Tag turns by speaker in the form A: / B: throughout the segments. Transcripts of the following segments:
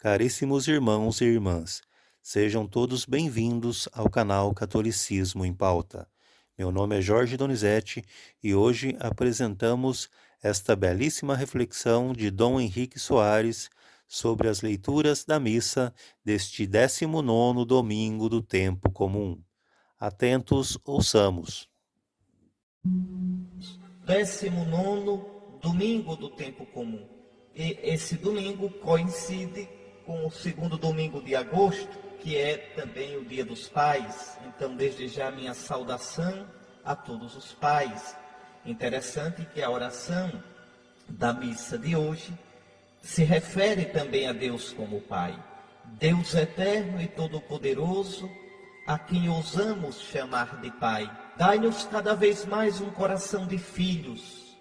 A: Caríssimos irmãos e irmãs, sejam todos bem-vindos ao canal Catolicismo em Pauta. Meu nome é Jorge Donizete e hoje apresentamos esta belíssima reflexão de Dom Henrique Soares sobre as leituras da missa deste 19º domingo do tempo comum. Atentos, ouçamos.
B: 19º domingo do tempo comum. E esse domingo coincide com o segundo domingo de agosto, que é também o Dia dos Pais. Então, desde já, minha saudação a todos os pais. Interessante que a oração da missa de hoje se refere também a Deus como Pai. Deus eterno e todo-poderoso, a quem ousamos chamar de Pai. Dai-nos cada vez mais um coração de filhos,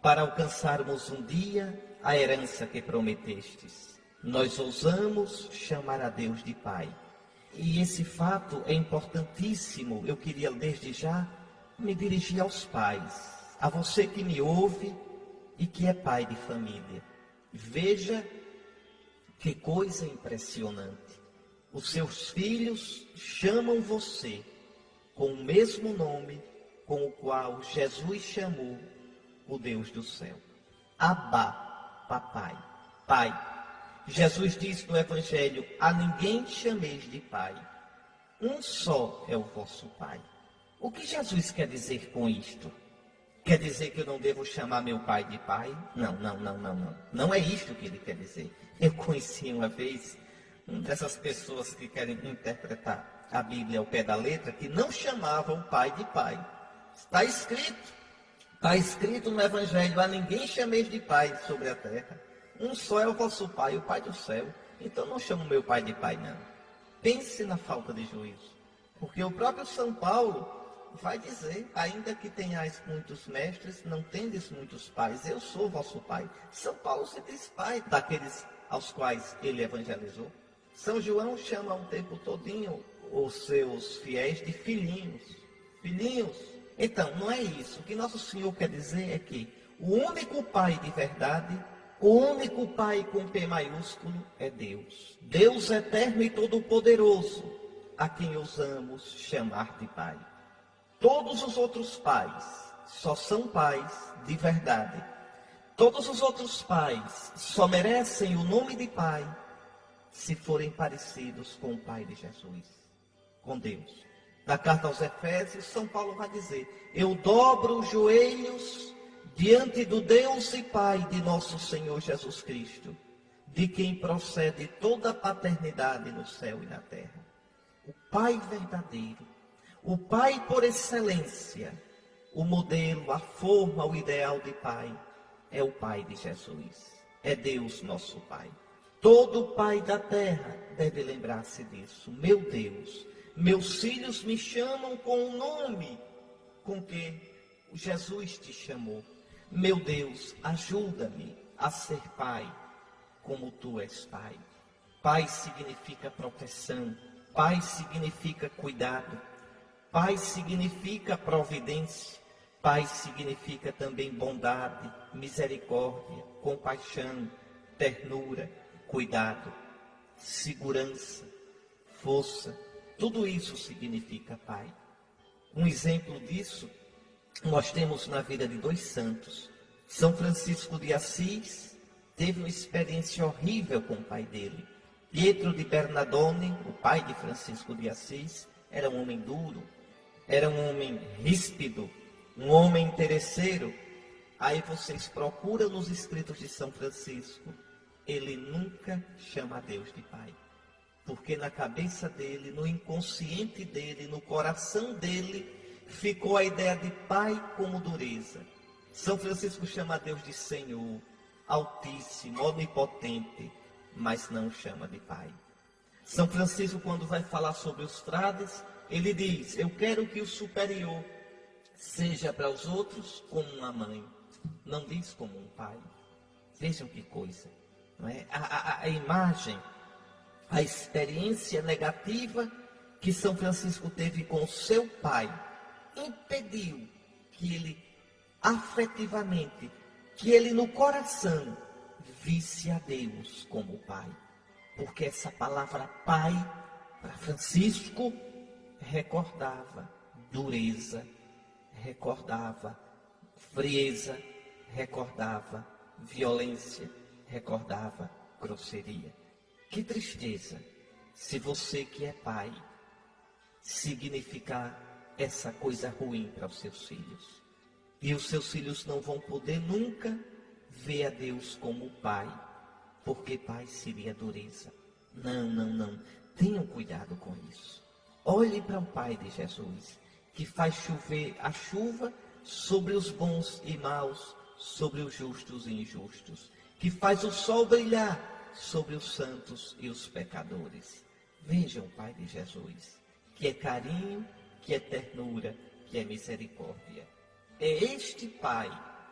B: para alcançarmos um dia a herança que prometestes. Nós ousamos chamar a Deus de Pai. E esse fato é importantíssimo. Eu queria desde já me dirigir aos pais, a você que me ouve e que é pai de família. Veja que coisa impressionante. Os seus filhos chamam você com o mesmo nome com o qual Jesus chamou o Deus do céu. Abba, papai, pai. Jesus diz no Evangelho: a ninguém chameis de pai, um só é o vosso pai. O que Jesus quer dizer com isto? Quer dizer que eu não devo chamar meu pai de pai? Não. Não é isto que ele quer dizer. Eu conheci uma vez dessas pessoas que querem interpretar a Bíblia ao pé da letra, que não chamavam o pai de pai. Está escrito no Evangelho: a ninguém chameis de pai sobre a terra, um só é o vosso pai, o Pai do céu. Então não chamo meu pai de pai, não. Pense na falta de juízo, porque o próprio São Paulo vai dizer: ainda que tenhais muitos mestres, não tendes muitos pais, eu sou vosso pai. São Paulo se diz pai daqueles aos quais ele evangelizou. São João chama o tempo todinho os seus fiéis de filhinhos. Filhinhos. Então, não é isso. O que Nosso Senhor quer dizer é que o único Pai de verdade, o único Pai com P maiúsculo é Deus. Deus eterno e todo-poderoso, a quem ousamos chamar de Pai. Todos os outros pais só são pais de verdade. Todos os outros pais só merecem o nome de Pai se forem parecidos com o Pai de Jesus, com Deus. Na carta aos Efésios, São Paulo vai dizer: eu dobro os joelhos diante do Deus e Pai de nosso Senhor Jesus Cristo, de quem procede toda a paternidade no céu e na terra. O Pai verdadeiro, o Pai por excelência, o modelo, a forma, o ideal de Pai, é o Pai de Jesus. É Deus nosso Pai. Todo pai da terra deve lembrar-se disso. Meu Deus, meus filhos me chamam com o nome com que Jesus te chamou. Meu Deus, ajuda-me a ser pai como tu és pai. Pai significa proteção. Pai significa cuidado. Pai significa providência. Pai significa também bondade, misericórdia, compaixão, ternura, cuidado, segurança, força. Tudo isso significa Pai. Um exemplo disso nós temos na vida de dois santos. São Francisco de Assis teve uma experiência horrível com o pai dele. Pietro de Bernardone, o pai de Francisco de Assis, era um homem duro, era um homem ríspido, um homem interesseiro. Aí vocês procuram nos escritos de São Francisco, ele nunca chama Deus de Pai. Porque na cabeça dele, no inconsciente dele, no coração dele, ficou a ideia de Pai como dureza. São Francisco chama Deus de Senhor, Altíssimo, Onipotente, mas não chama de Pai. São Francisco, quando vai falar sobre os frades, ele diz: eu quero que o superior seja para os outros como uma mãe, não diz como um pai. Vejam que coisa, não é? A imagem, a experiência negativa que São Francisco teve com o seu pai impediu que ele afetivamente, que ele no coração visse a Deus como pai. porque essa palavra pai, para Francisco, recordava dureza, recordava frieza, recordava violência, recordava grosseria. Que tristeza se você que é pai significar essa coisa ruim para os seus filhos. E os seus filhos não vão poder nunca ver a Deus como pai, porque pai seria dureza. Não, não, não. Tenham cuidado com isso. Olhe para o Pai de Jesus, que faz chover a chuva sobre os bons e maus, sobre os justos e injustos, que faz o sol brilhar sobre os santos e os pecadores. Vejam o Pai de Jesus, que é carinho, que é ternura, que é misericórdia. É este Pai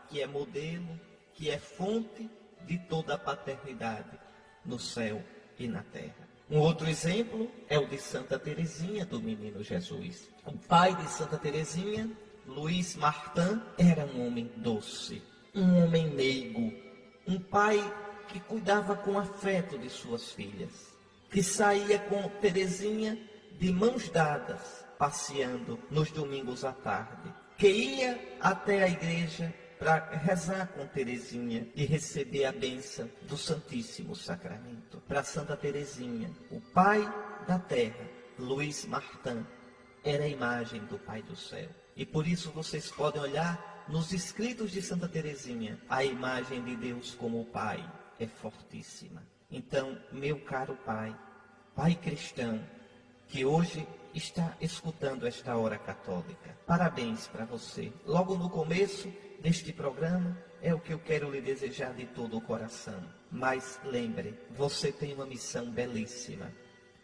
B: que é modelo, que é fonte de toda a paternidade no céu e na terra. Um outro exemplo é o de Santa Teresinha do Menino Jesus. O pai de Santa Teresinha, Luiz Martin, era um homem doce, um homem meigo, um pai que cuidava com afeto de suas filhas, que saía com Teresinha de mãos dadas, passeando nos domingos à tarde, que ia até a igreja para rezar com Teresinha e receber a bênção do Santíssimo Sacramento. Para Santa Teresinha, o Pai da Terra, Luiz Martin, era a imagem do Pai do Céu. E por isso vocês podem olhar nos escritos de Santa Teresinha, a imagem de Deus como Pai é fortíssima. Então, meu caro Pai, Pai cristão, que hoje está escutando esta hora católica, parabéns para você. Logo no começo deste programa, é o que eu quero lhe desejar de todo o coração. Mas lembre, você tem uma missão belíssima.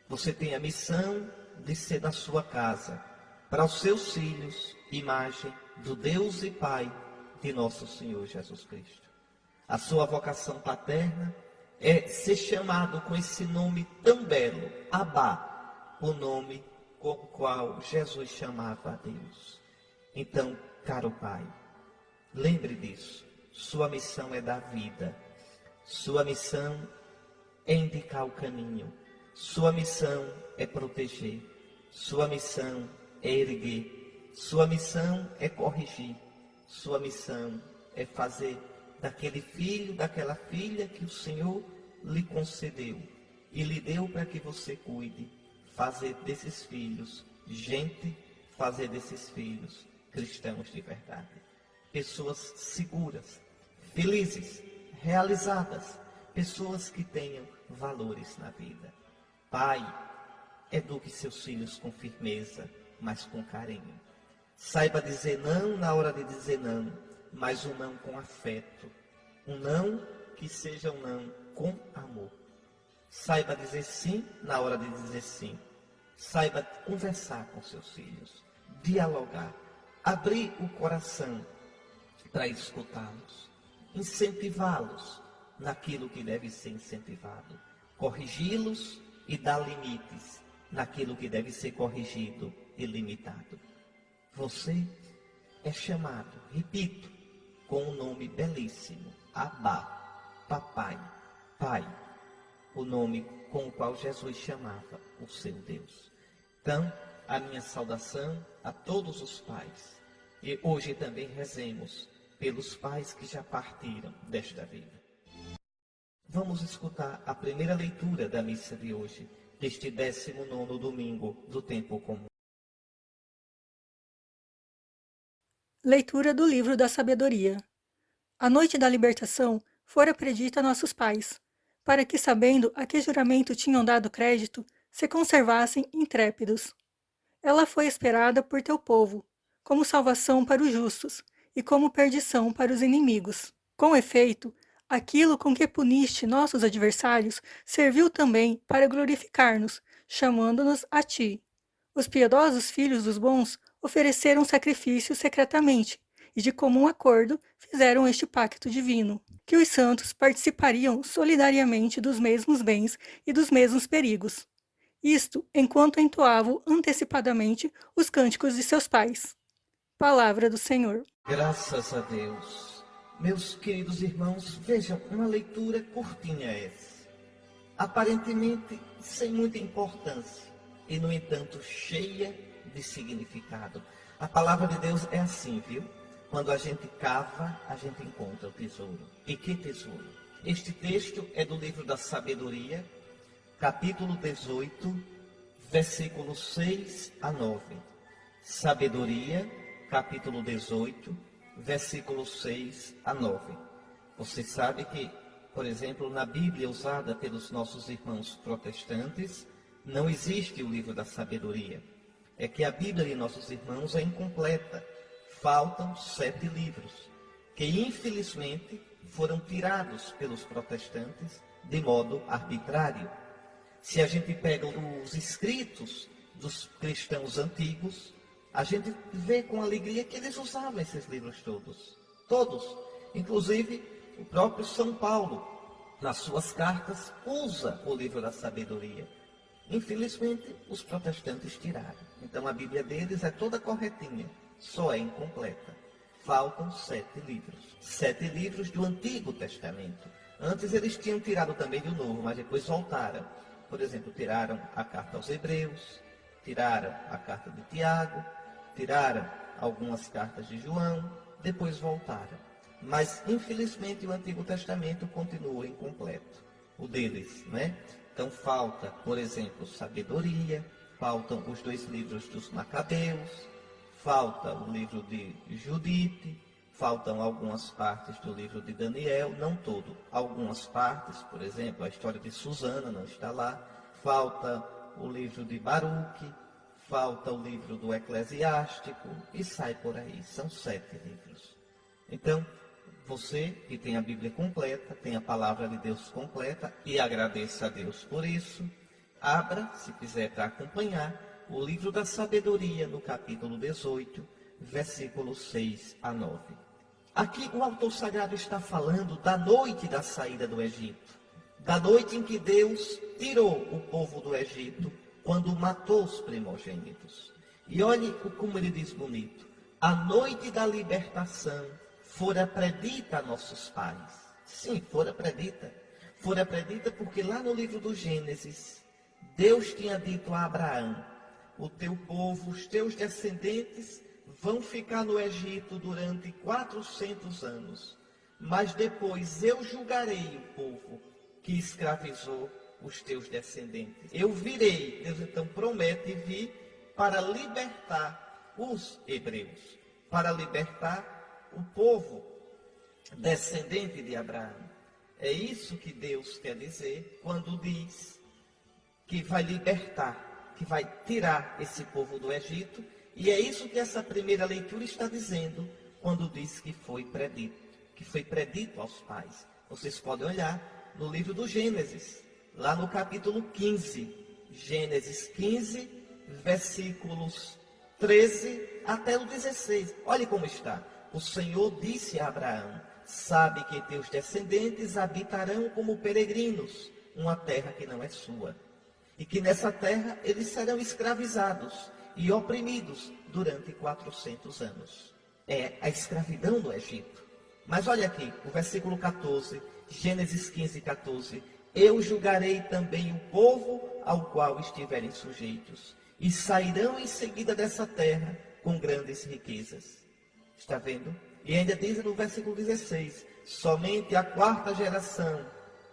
B: Você tem a missão de ser da sua casa, para os seus filhos, imagem do Deus e Pai de nosso Senhor Jesus Cristo. A sua vocação paterna é ser chamado com esse nome tão belo, Abá, o nome com o qual Jesus chamava a Deus. Então, caro Pai, lembre disso. Sua missão é dar vida. Sua missão é indicar o caminho. Sua missão é proteger. Sua missão é erguer. Sua missão é corrigir. Sua missão é fazer daquele filho, daquela filha que o Senhor lhe concedeu e lhe deu para que você cuide, fazer desses filhos gente, fazer desses filhos cristãos de verdade. Pessoas seguras, felizes, realizadas, pessoas que tenham valores na vida. Pai, eduque seus filhos com firmeza, mas com carinho. Saiba dizer não na hora de dizer não, mas um não com afeto. Um não que seja um não com amor. Saiba dizer sim na hora de dizer sim. Saiba conversar com seus filhos, dialogar, abrir o coração para escutá-los, incentivá-los naquilo que deve ser incentivado, corrigi-los e dar limites naquilo que deve ser corrigido e limitado. Você é chamado, repito, com um nome belíssimo, Abá, Papai, Pai, o nome com o qual Jesus chamava o seu Deus. Então, a minha saudação a todos os pais. E hoje também rezemos pelos pais que já partiram desta vida. Vamos escutar a primeira leitura da missa de hoje, deste 19º domingo do tempo comum.
C: Leitura do livro da sabedoria. A noite da libertação fora predita a nossos pais, para que, sabendo a que juramento tinham dado crédito, se conservassem intrépidos. Ela foi esperada por teu povo, como salvação para os justos, e como perdição para os inimigos. Com efeito, aquilo com que puniste nossos adversários serviu também para glorificar-nos, chamando-nos a ti. Os piedosos filhos dos bons ofereceram sacrifício secretamente, e de comum acordo fizeram este pacto divino, que os santos participariam solidariamente dos mesmos bens e dos mesmos perigos. Isto enquanto entoavam antecipadamente os cânticos de seus pais. Palavra do Senhor.
B: Graças a Deus. Meus queridos irmãos, vejam, uma leitura curtinha essa. aparentemente sem muita importância e, no entanto, cheia de significado. A palavra de Deus é assim, viu? Quando a gente cava, a gente encontra o tesouro. E que tesouro? Este texto é do livro da Sabedoria, capítulo 18, versículos 6 a 9. Sabedoria, capítulo 18, versículos 6 a 9. Você sabe que, por exemplo, na Bíblia usada pelos nossos irmãos protestantes, não existe o livro da Sabedoria. É que a Bíblia de nossos irmãos é incompleta. Faltam 7 livros, que infelizmente foram tirados pelos protestantes de modo arbitrário. Se a gente pega os escritos dos cristãos antigos, a gente vê com alegria que eles usavam esses livros todos. Todos. Inclusive, o próprio São Paulo, nas suas cartas, usa o livro da Sabedoria. Infelizmente, os protestantes tiraram. Então, a Bíblia deles é toda corretinha, só é incompleta. Faltam 7 livros. 7 livros do Antigo Testamento. Antes eles tinham tirado também do Novo, mas depois voltaram. Por exemplo, tiraram a carta aos Hebreus, tiraram a carta de Tiago, tiraram algumas cartas de João, depois voltaram. Mas, infelizmente, o Antigo Testamento continua incompleto. O deles, né? Então, falta, por exemplo, Sabedoria, faltam os 2 livros dos Macabeus, falta o livro de Judite, faltam algumas partes do livro de Daniel, não todo, algumas partes, por exemplo, a história de Susana não está lá, falta o livro de Baruque, falta o livro do Eclesiástico, e sai por aí, são 7 livros. Então, você que tem a Bíblia completa, tem a palavra de Deus completa, e agradeça a Deus por isso, abra, se quiser para acompanhar, o livro da Sabedoria, no capítulo 18, versículos 6 a 9. Aqui o autor sagrado está falando da noite da saída do Egito, da noite em que Deus tirou o povo do Egito, quando matou os primogênitos. E olhe como ele diz bonito, a noite da libertação fora predita a nossos pais. Sim, fora predita. Fora predita porque lá no livro do Gênesis, Deus tinha dito a Abraão, o teu povo, os teus descendentes vão ficar no Egito durante 400 anos. Mas depois eu julgarei o povo que escravizou os teus descendentes. Eu virei, Deus então promete vir para libertar os hebreus, para libertar o povo descendente de Abraão. É isso que Deus quer dizer quando diz que vai libertar, que vai tirar esse povo do Egito. E é isso que essa primeira leitura está dizendo quando diz que foi predito aos pais. Vocês podem olhar no livro do Gênesis, lá no capítulo 15, Gênesis 15, versículos 13 até o 16. Olhe como está. O Senhor disse a Abraão, sabe que teus descendentes habitarão como peregrinos, uma terra que não é sua. E que nessa terra eles serão escravizados e oprimidos durante 400 anos. É a escravidão do Egito. Mas olha aqui, o versículo 14, Gênesis 15, 14. Eu julgarei também o povo ao qual estiverem sujeitos, e sairão em seguida dessa terra com grandes riquezas. Está vendo? E ainda diz no versículo 16, somente a 4ª geração,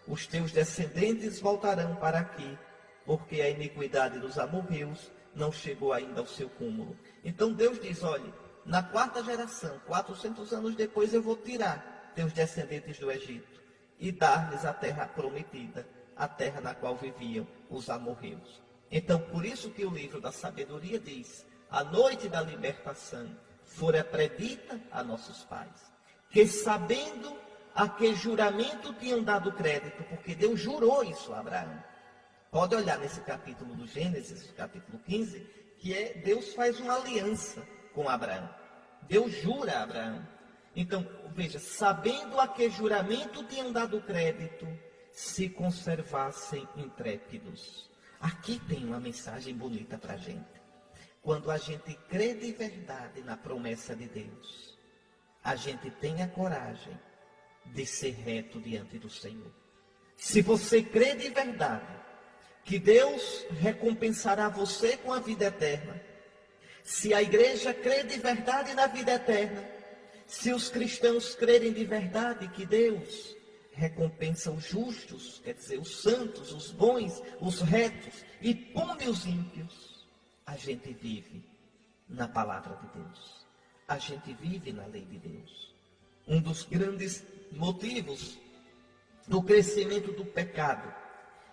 B: os teus descendentes voltarão para aqui, porque a iniquidade dos amorreus não chegou ainda ao seu cúmulo. Então Deus diz, olha, na 4ª geração, 400 anos depois, eu vou tirar teus descendentes do Egito e dar-lhes a terra prometida, a terra na qual viviam os amorreus. Então, por isso que o livro da Sabedoria diz, a noite da libertação fora predita a nossos pais, que sabendo a que juramento tinham dado crédito, porque Deus jurou isso a Abraão. Pode olhar nesse capítulo do Gênesis, capítulo 15, que Deus faz uma aliança com Abraão. Deus jura a Abraão. Então, veja, sabendo a que juramento tinham dado crédito, se conservassem intrépidos. Aqui tem uma mensagem bonita para a gente. Quando a gente crê de verdade na promessa de Deus, a gente tem a coragem de ser reto diante do Senhor. Se você crê de verdade que Deus recompensará você com a vida eterna, se a igreja crê de verdade na vida eterna, se os cristãos crerem de verdade que Deus recompensa os justos, quer dizer, os santos, os bons, os retos, e pune os ímpios, a gente vive na palavra de Deus. A gente vive na lei de Deus. Um dos grandes motivos do crescimento do pecado,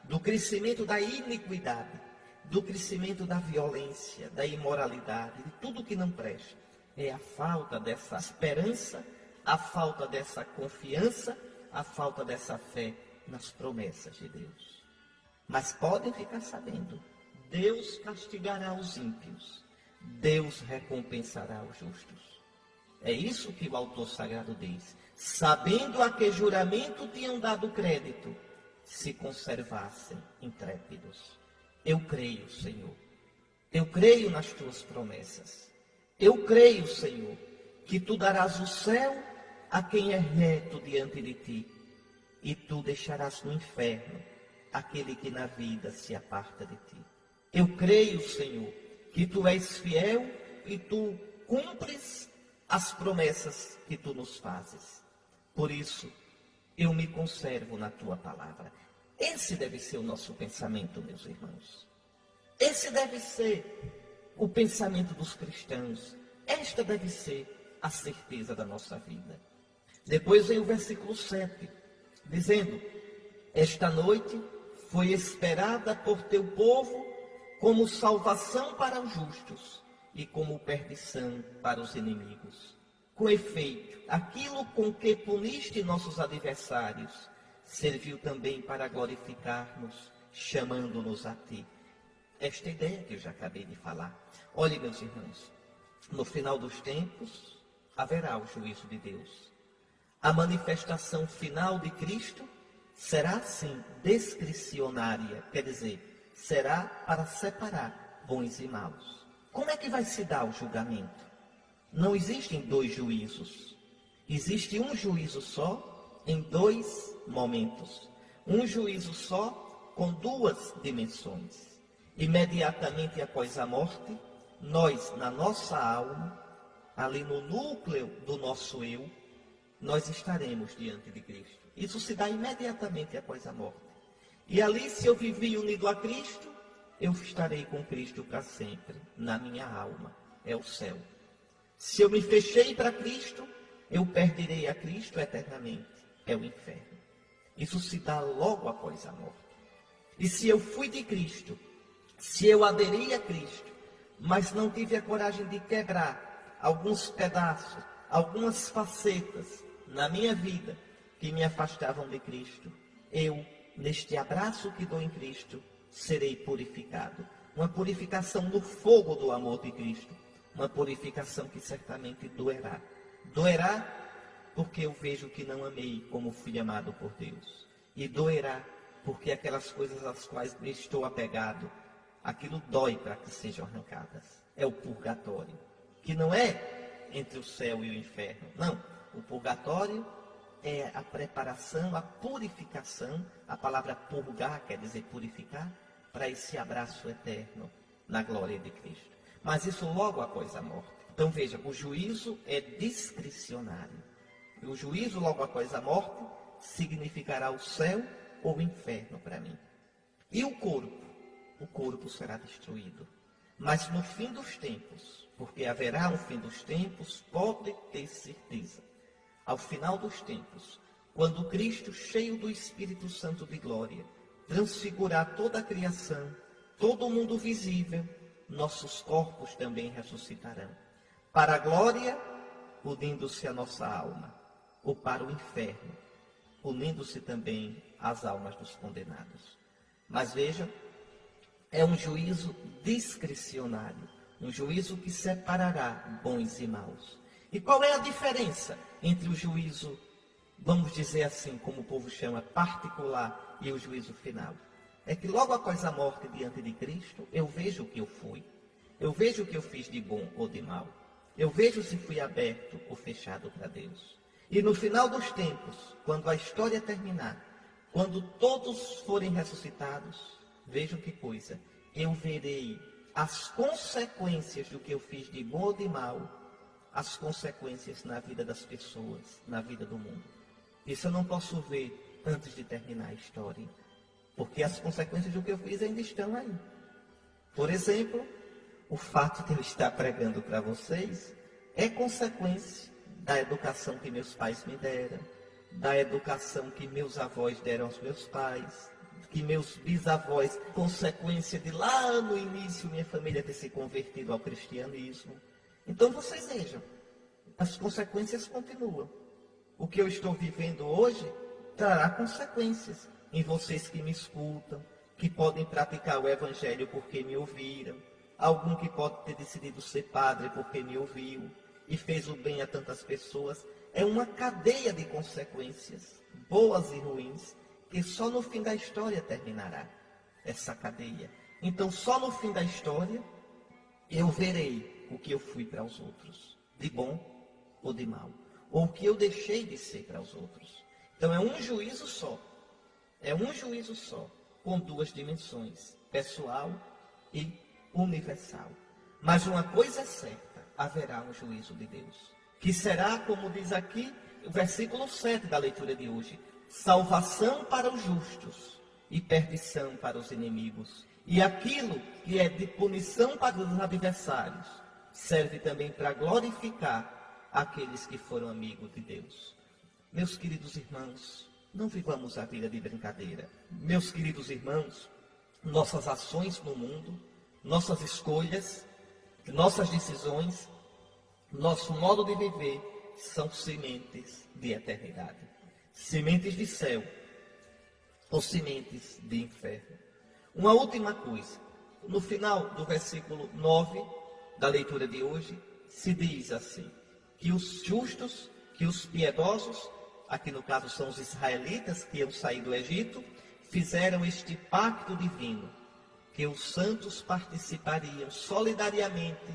B: do crescimento da iniquidade, do crescimento da violência, da imoralidade, de tudo que não presta, é a falta dessa esperança, a falta dessa confiança, a falta dessa fé nas promessas de Deus. Mas podem ficar sabendo, Deus castigará os ímpios, Deus recompensará os justos. É isso que o autor sagrado diz. Sabendo a que juramento tinham dado crédito, se conservassem intrépidos. Eu creio, Senhor. Eu creio nas tuas promessas. Eu creio, Senhor, que tu darás o céu a quem é reto diante de ti, e tu deixarás no inferno aquele que na vida se aparta de ti. Eu creio, Senhor, que tu és fiel e tu cumpres as promessas que tu nos fazes. Por isso, eu me conservo na tua palavra. Esse deve ser o nosso pensamento, meus irmãos. Esse deve ser o pensamento dos cristãos. Esta deve ser a certeza da nossa vida. Depois vem o versículo 7, dizendo: esta noite foi esperada por teu povo como salvação para os justos e como perdição para os inimigos. Com efeito, aquilo com que puniste nossos adversários serviu também para glorificar-nos, chamando-nos a ti. Esta ideia que eu já acabei de falar. Olhe, meus irmãos, no final dos tempos haverá o juízo de Deus. A manifestação final de Cristo será, sim, discricionária, quer dizer, será para separar bons e maus. Como é que vai se dar o julgamento? Não existem dois juízos. Existe um juízo só em dois momentos. Um juízo só com duas dimensões. Imediatamente após a morte, nós, na nossa alma, ali no núcleo do nosso eu, nós estaremos diante de Cristo. Isso se dá imediatamente após a morte. E ali, se eu vivi unido a Cristo, eu estarei com Cristo para sempre, na minha alma. É o céu. Se eu me fechei para Cristo, eu perderei a Cristo eternamente. É o inferno. Isso se dá logo após a morte. E se eu fui de Cristo, se eu aderi a Cristo, mas não tive a coragem de quebrar alguns pedaços, algumas facetas na minha vida que me afastavam de Cristo, eu, neste abraço que dou em Cristo, serei purificado. Uma purificação no fogo do amor de Cristo. Uma purificação que certamente doerá. Doerá porque eu vejo que não amei como fui amado por Deus. E doerá porque aquelas coisas às quais me estou apegado, aquilo dói para que sejam arrancadas. É o purgatório, que não é entre o céu e o inferno. Não, o purgatório é a preparação, a purificação. A palavra purgar quer dizer purificar, para esse abraço eterno na glória de Cristo. Mas isso logo após a morte. Então veja, o juízo é discricionário. E o juízo logo após a morte significará o céu ou o inferno para mim. E o corpo será destruído. Mas no fim dos tempos, porque haverá um fim dos tempos, pode ter certeza. Ao final dos tempos, quando Cristo, cheio do Espírito Santo de glória, transfigurar toda a criação, todo o mundo visível, nossos corpos também ressuscitarão. Para a glória, unindo-se a nossa alma, ou para o inferno, unindo-se também às almas dos condenados. Mas veja, é um juízo discricionário, um juízo que separará bons e maus. E qual é a diferença entre o juízo, vamos dizer assim, como o povo chama, particular, e o juízo final? É que logo após a morte diante de Cristo, eu vejo o que eu fui. Eu vejo o que eu fiz de bom ou de mal. Eu vejo se fui aberto ou fechado para Deus. E no final dos tempos, quando a história terminar, Quando todos forem ressuscitados, vejam que coisa, eu verei as consequências do que eu fiz de bom ou de mal, as consequências na vida das pessoas, na vida do mundo. Isso eu não posso ver antes de terminar a história, porque as consequências do que eu fiz ainda estão aí. Por exemplo, o fato de eu estar pregando para vocês é consequência da educação que meus pais me deram, da educação que meus avós deram aos meus pais, que meus bisavós, consequência de lá no início minha família ter se convertido ao cristianismo. Então vocês vejam, as consequências continuam. O que eu estou vivendo hoje trará consequências em vocês que me escutam, que podem praticar o evangelho porque me ouviram, algum que pode ter decidido ser padre porque me ouviu e fez o bem a tantas pessoas. É uma cadeia de consequências, boas e ruins, que só no fim da história terminará essa cadeia. Então, só no fim da história, eu verei o que eu fui para os outros, de bom ou de mal, ou o que eu deixei de ser para os outros. Então, é um juízo só, com duas dimensões, pessoal e universal. Mas uma coisa é certa, haverá um juízo de Deus, que será, como diz aqui, o versículo 7 da leitura de hoje, salvação para os justos e perdição para os inimigos. E aquilo que é de punição para os adversários, serve também para glorificar aqueles que foram amigos de Deus. Meus queridos irmãos, não vivamos a vida de brincadeira. Meus queridos irmãos, nossas ações no mundo, nossas escolhas, nossas decisões, nosso modo de viver são sementes de eternidade. Sementes de céu ou sementes de inferno. Uma última coisa. No final do versículo 9 da leitura de hoje, se diz assim, que os justos, que os piedosos, aqui no caso são os israelitas que iam sair do Egito, fizeram este pacto divino, que os santos participariam solidariamente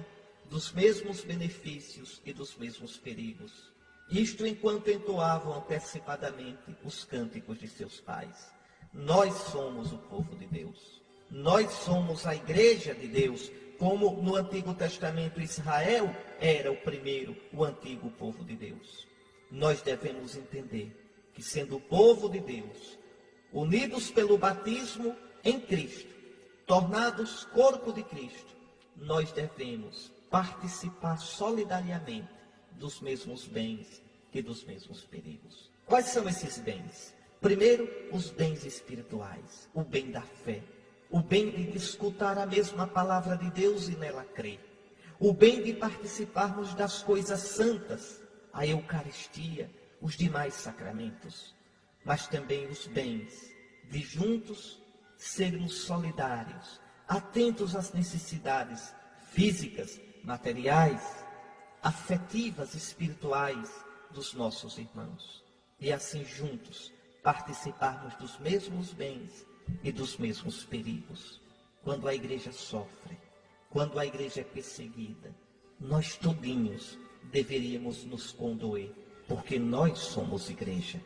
B: dos mesmos benefícios e dos mesmos perigos. Isto enquanto entoavam antecipadamente os cânticos de seus pais. Nós somos o povo de Deus. Nós somos a igreja de Deus, como no Antigo Testamento Israel era o primeiro, o antigo povo de Deus. Nós devemos entender que, sendo o povo de Deus, unidos pelo batismo em Cristo, tornados corpo de Cristo, nós devemos participar solidariamente dos mesmos bens e dos mesmos perigos. Quais são esses bens? Primeiro, os bens espirituais, o bem da fé, o bem de escutar a mesma palavra de Deus e nela crer, o bem de participarmos das coisas santas, a Eucaristia, os demais sacramentos, mas também os bens de juntos sermos solidários, atentos às necessidades físicas, materiais, afetivas, espirituais dos nossos irmãos. E assim juntos participarmos dos mesmos bens e dos mesmos perigos. Quando a igreja sofre, quando a igreja é perseguida, nós todinhos deveríamos nos condoer, porque nós somos igreja.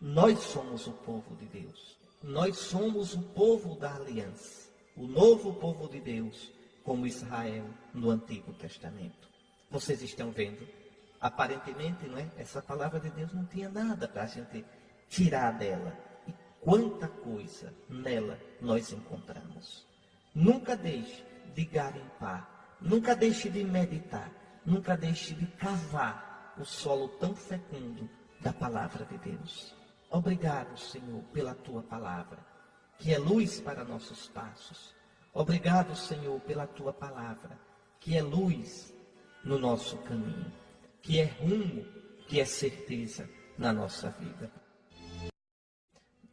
B: Nós somos o povo de Deus. Nós somos o povo da aliança, o novo povo de Deus, como Israel no Antigo Testamento. Vocês estão vendo? Aparentemente, não é? Essa palavra de Deus não tinha nada para a gente tirar dela. E quanta coisa nela nós encontramos. Nunca deixe de garimpar, nunca deixe de meditar, nunca deixe de cavar o solo tão fecundo da palavra de Deus. Obrigado, Senhor, pela tua palavra, que é luz para nossos passos. Obrigado, Senhor, pela tua palavra, que é luz no nosso caminho, que é rumo, que é certeza na nossa vida.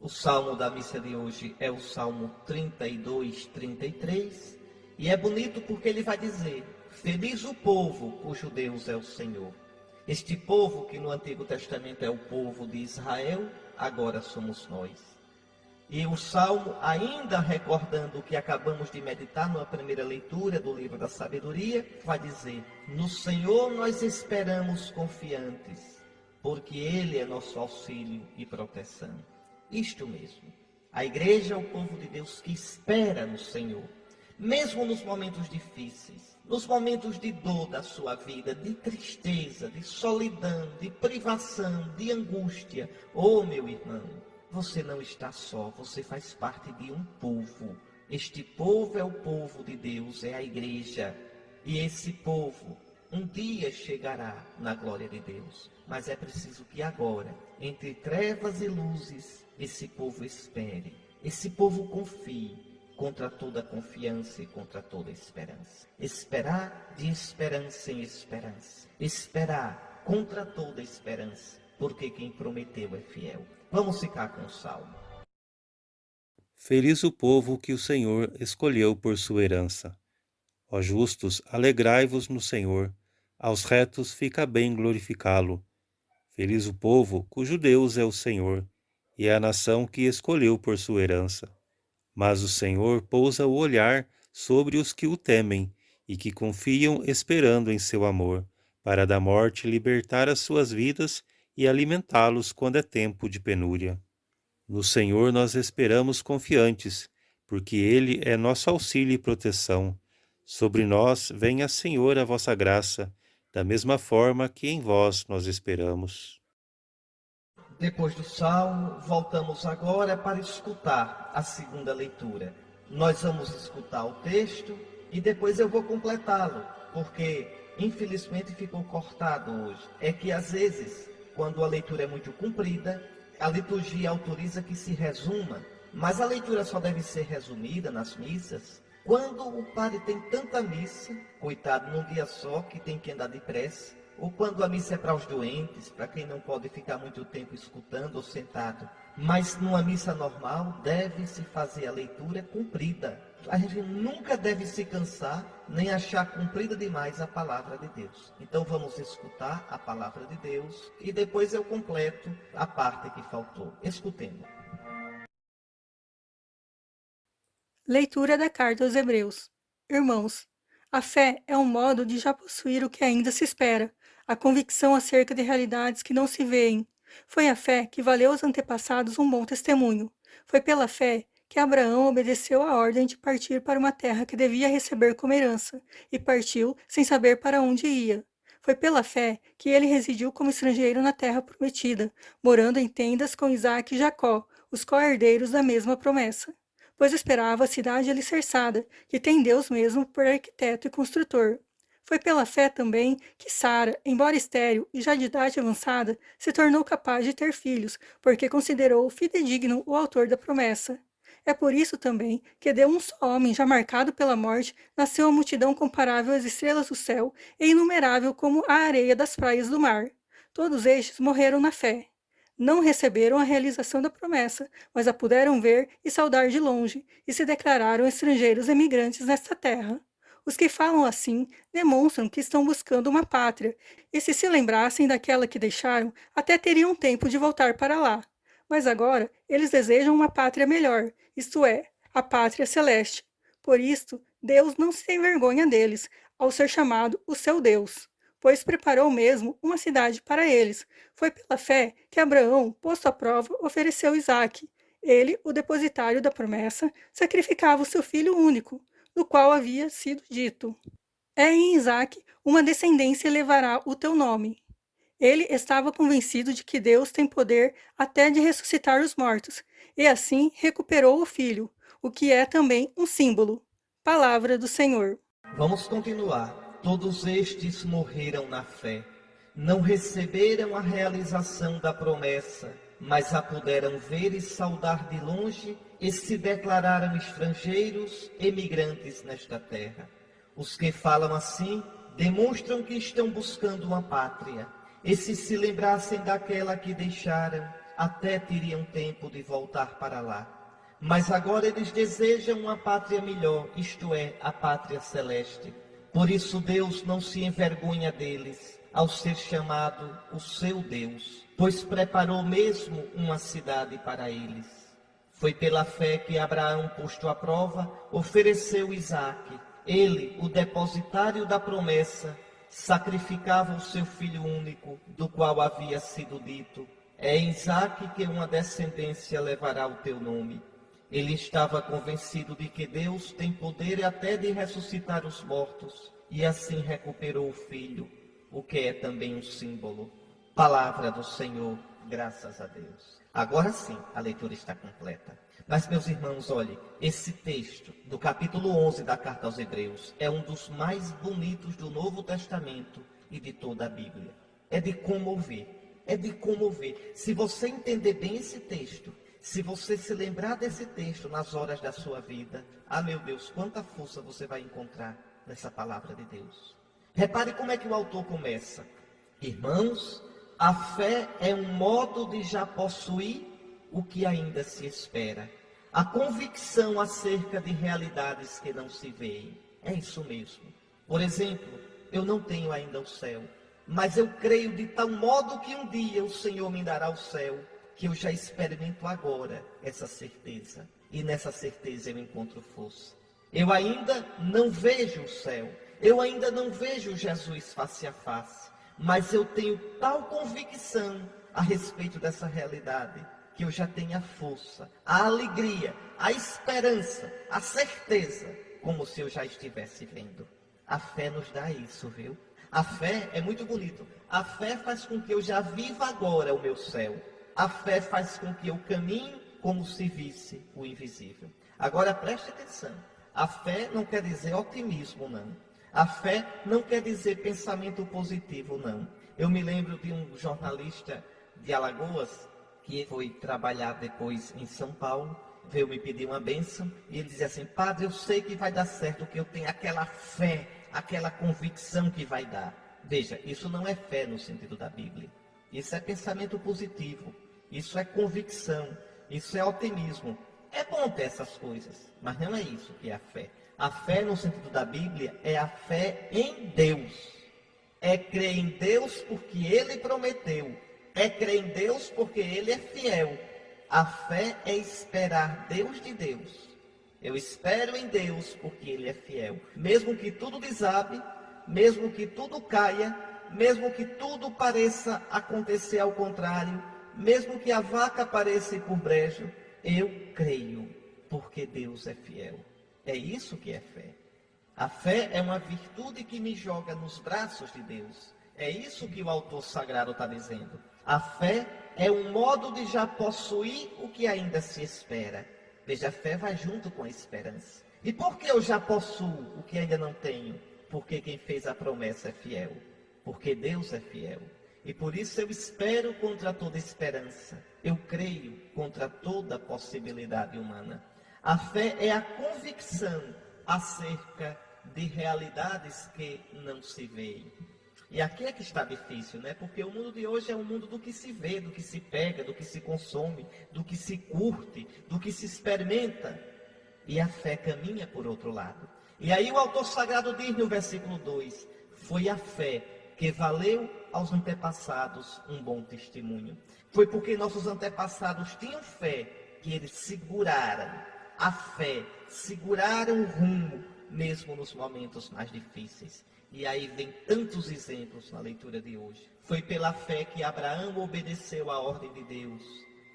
B: O salmo da missa de hoje é o Salmo 32, 33, e é bonito porque ele vai dizer: feliz o povo cujo Deus é o Senhor. Este povo que no Antigo Testamento é o povo de Israel, agora somos nós. E o Salmo, ainda recordando o que acabamos de meditar na primeira leitura do livro da sabedoria, vai dizer: no Senhor nós esperamos confiantes, porque Ele é nosso auxílio e proteção. Isto mesmo. A igreja é o povo de Deus que espera no Senhor. Mesmo nos momentos difíceis, nos momentos de dor da sua vida, de tristeza, de solidão, de privação, de angústia. Oh, meu irmão, você não está só, você faz parte de um povo. Este povo é o povo de Deus, é a igreja. E esse povo um dia chegará na glória de Deus. Mas é preciso que agora, entre trevas e luzes, esse povo espere. Esse povo confie contra toda confiança e contra toda esperança. Esperar de esperança em esperança. Esperar contra toda esperança, porque quem prometeu é fiel. Vamos ficar com o salmo.
A: Feliz o povo que o Senhor escolheu por sua herança. Ó justos, alegrai-vos no Senhor, aos retos fica bem glorificá-lo. Feliz o povo cujo Deus é o Senhor, e é a nação que escolheu por sua herança. Mas o Senhor pousa o olhar sobre os que o temem e que confiam esperando em seu amor, para da morte libertar as suas vidas e alimentá-los quando é tempo de penúria. No Senhor nós esperamos confiantes, porque Ele é nosso auxílio e proteção. Sobre nós venha, Senhor, a vossa graça, da mesma forma que em vós nós esperamos.
B: Depois do salmo, voltamos agora para escutar a segunda leitura. Nós vamos escutar o texto e depois eu vou completá-lo, porque infelizmente ficou cortado hoje. É que às vezes, quando a leitura é muito comprida, a liturgia autoriza que se resuma, mas a leitura só deve ser resumida nas missas quando o padre tem tanta missa, coitado, num dia só, que tem que andar depressa, ou quando a missa é para os doentes, para quem não pode ficar muito tempo escutando ou sentado. Mas numa missa normal, deve-se fazer a leitura comprida. A gente nunca deve se cansar, nem achar comprida demais a palavra de Deus. Então vamos escutar a palavra de Deus e depois eu completo a parte que faltou. Escutemos.
C: Leitura da Carta aos Hebreus. Irmãos, a fé é um modo de já possuir o que ainda se espera, a convicção acerca de realidades que não se veem. Foi a fé que valeu aos antepassados um bom testemunho. Foi pela fé que Abraão obedeceu a ordem de partir para uma terra que devia receber como herança, e partiu sem saber para onde ia. Foi pela fé que ele residiu como estrangeiro na terra prometida, morando em tendas com Isaque e Jacó, os co-herdeiros da mesma promessa. Pois esperava a cidade alicerçada, que tem Deus mesmo por arquiteto e construtor. Foi pela fé também que Sara, embora estéril e já de idade avançada, se tornou capaz de ter filhos, porque considerou fidedigno o autor da promessa. É por isso também que de um só homem já marcado pela morte, nasceu a multidão comparável às estrelas do céu e inumerável como a areia das praias do mar. Todos estes morreram na fé. Não receberam a realização da promessa, mas a puderam ver e saudar de longe, e se declararam estrangeiros emigrantes nesta terra. Os que falam assim demonstram que estão buscando uma pátria, e se lembrassem daquela que deixaram, até teriam tempo de voltar para lá. Mas agora eles desejam uma pátria melhor, isto é, a pátria celeste. Por isto, Deus não se envergonha deles, ao ser chamado o seu Deus, pois preparou mesmo uma cidade para eles. Foi pela fé que Abraão, posto à prova, ofereceu Isaque. Ele, o depositário da promessa, sacrificava o seu filho único, do qual havia sido dito: é em Isaque uma descendência levará o teu nome. Ele estava convencido de que Deus tem poder até de ressuscitar os mortos, e assim recuperou o filho, o que é também um símbolo. Palavra do Senhor.
B: Vamos continuar. Todos estes morreram na fé. Não receberam a realização da promessa, mas a puderam ver e saudar de longe e se declararam estrangeiros, emigrantes nesta terra. Os que falam assim demonstram que estão buscando uma pátria. E se lembrassem daquela que deixaram, até teriam tempo de voltar para lá. Mas agora eles desejam uma pátria melhor, isto é, a pátria celeste. Por isso Deus não se envergonha deles, ao ser chamado o seu Deus, pois preparou mesmo uma cidade para eles. Foi pela fé que Abraão, posto à prova, ofereceu Isaque. Ele, o depositário da promessa, sacrificava o seu filho único, do qual havia sido dito: É em Isaque que uma descendência levará o teu nome. Ele estava convencido de que Deus tem poder até de ressuscitar os mortos, e assim recuperou o filho, o que é também um símbolo. Palavra do Senhor, graças a Deus. Agora sim, a leitura está completa. Mas, meus irmãos, olhem, esse texto do capítulo 11 da Carta aos Hebreus é um dos mais bonitos do Novo Testamento e de toda a Bíblia. É de comover, é de comover. Se você entender bem esse texto, se você se lembrar desse texto nas horas da sua vida, meu Deus, quanta força você vai encontrar nessa palavra de Deus. Repare como é que o autor começa. Irmãos, a fé é um modo de já possuir o que ainda se espera. A convicção acerca de realidades que não se veem. É isso mesmo. Por exemplo, eu não tenho ainda o céu, mas eu creio de tal modo que um dia o Senhor me dará o céu, que eu já experimento agora essa certeza. E nessa certeza eu encontro força. Eu ainda não vejo o céu, eu ainda não vejo Jesus face a face, mas eu tenho tal convicção a respeito dessa realidade, que eu já tenho a força, a alegria, a esperança, a certeza, como se eu já estivesse vendo. A fé nos dá isso, viu? A fé é muito bonito. A fé faz com que eu já viva agora o meu céu. A fé faz com que eu caminhe como se visse o invisível. Agora preste atenção. A fé não quer dizer otimismo, não. A fé não quer dizer pensamento positivo, não. Eu me lembro de um jornalista de Alagoas, que foi trabalhar depois em São Paulo, veio me pedir uma bênção, e ele dizia assim: padre, eu sei que vai dar certo, que eu tenho aquela fé, aquela convicção que vai dar. Veja, isso não é fé no sentido da Bíblia. Isso é pensamento positivo, isso é convicção, isso é otimismo. É bom ter essas coisas, mas não é isso que é a fé. A fé no sentido da Bíblia é a fé em Deus. É crer em Deus porque Ele prometeu. É crer em Deus porque Ele é fiel. A fé é esperar Deus de Deus. Eu espero em Deus porque Ele é fiel. Mesmo que tudo desabe, mesmo que tudo caia, mesmo que tudo pareça acontecer ao contrário, mesmo que a vaca pareça ir por brejo, eu creio porque Deus é fiel. É isso que é fé. A fé é uma virtude que me joga nos braços de Deus. É isso que o autor sagrado está dizendo. A fé é um modo de já possuir o que ainda se espera. Veja, a fé vai junto com a esperança. E por que eu já possuo o que ainda não tenho? Porque quem fez a promessa é fiel. Porque Deus é fiel. E por isso eu espero contra toda esperança. Eu creio contra toda possibilidade humana. A fé é a convicção acerca de realidades que não se veem. E aqui é que está difícil, né? Porque o mundo de hoje é um mundo do que se vê, do que se pega, do que se consome, do que se curte, do que se experimenta. E a fé caminha por outro lado. E aí o autor sagrado diz no versículo 2, foi a fé que valeu aos antepassados um bom testemunho. Foi porque nossos antepassados tinham fé que eles seguraram a fé, seguraram o rumo, mesmo nos momentos mais difíceis. E aí vem tantos exemplos na leitura de hoje. Foi pela fé que Abraão obedeceu à ordem de Deus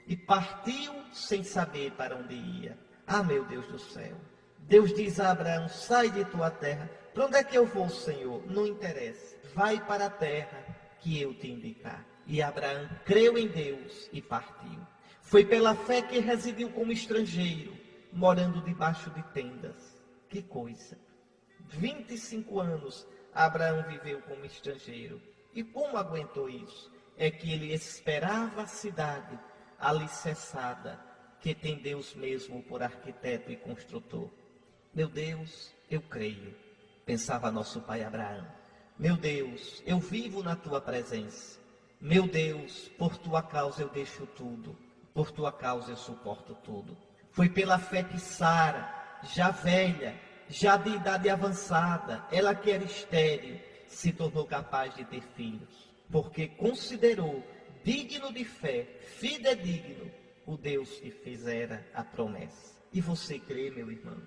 B: e partiu sem saber para onde ia. Meu Deus do céu. Deus diz a Abraão, sai de tua terra. Para onde é que eu vou, Senhor? Não interessa. Vai para a terra que eu te indicar. E Abraão creu em Deus e partiu. Foi pela fé que residiu como estrangeiro, morando debaixo de tendas. Que coisa! 25 anos Abraão viveu como estrangeiro. E como aguentou isso? É que ele esperava a cidade alicerçada, que tem Deus mesmo por arquiteto e construtor. Meu Deus, eu creio, pensava nosso pai Abraão. Meu Deus, eu vivo na tua presença. Meu Deus, por tua causa eu deixo tudo. Por tua causa eu suporto tudo. Foi pela fé que Sara, já velha, já de idade avançada, ela que era estéril, se tornou capaz de ter filhos, porque considerou digno de fé, fidedigno, o Deus que fizera a promessa. E você crê, meu irmão?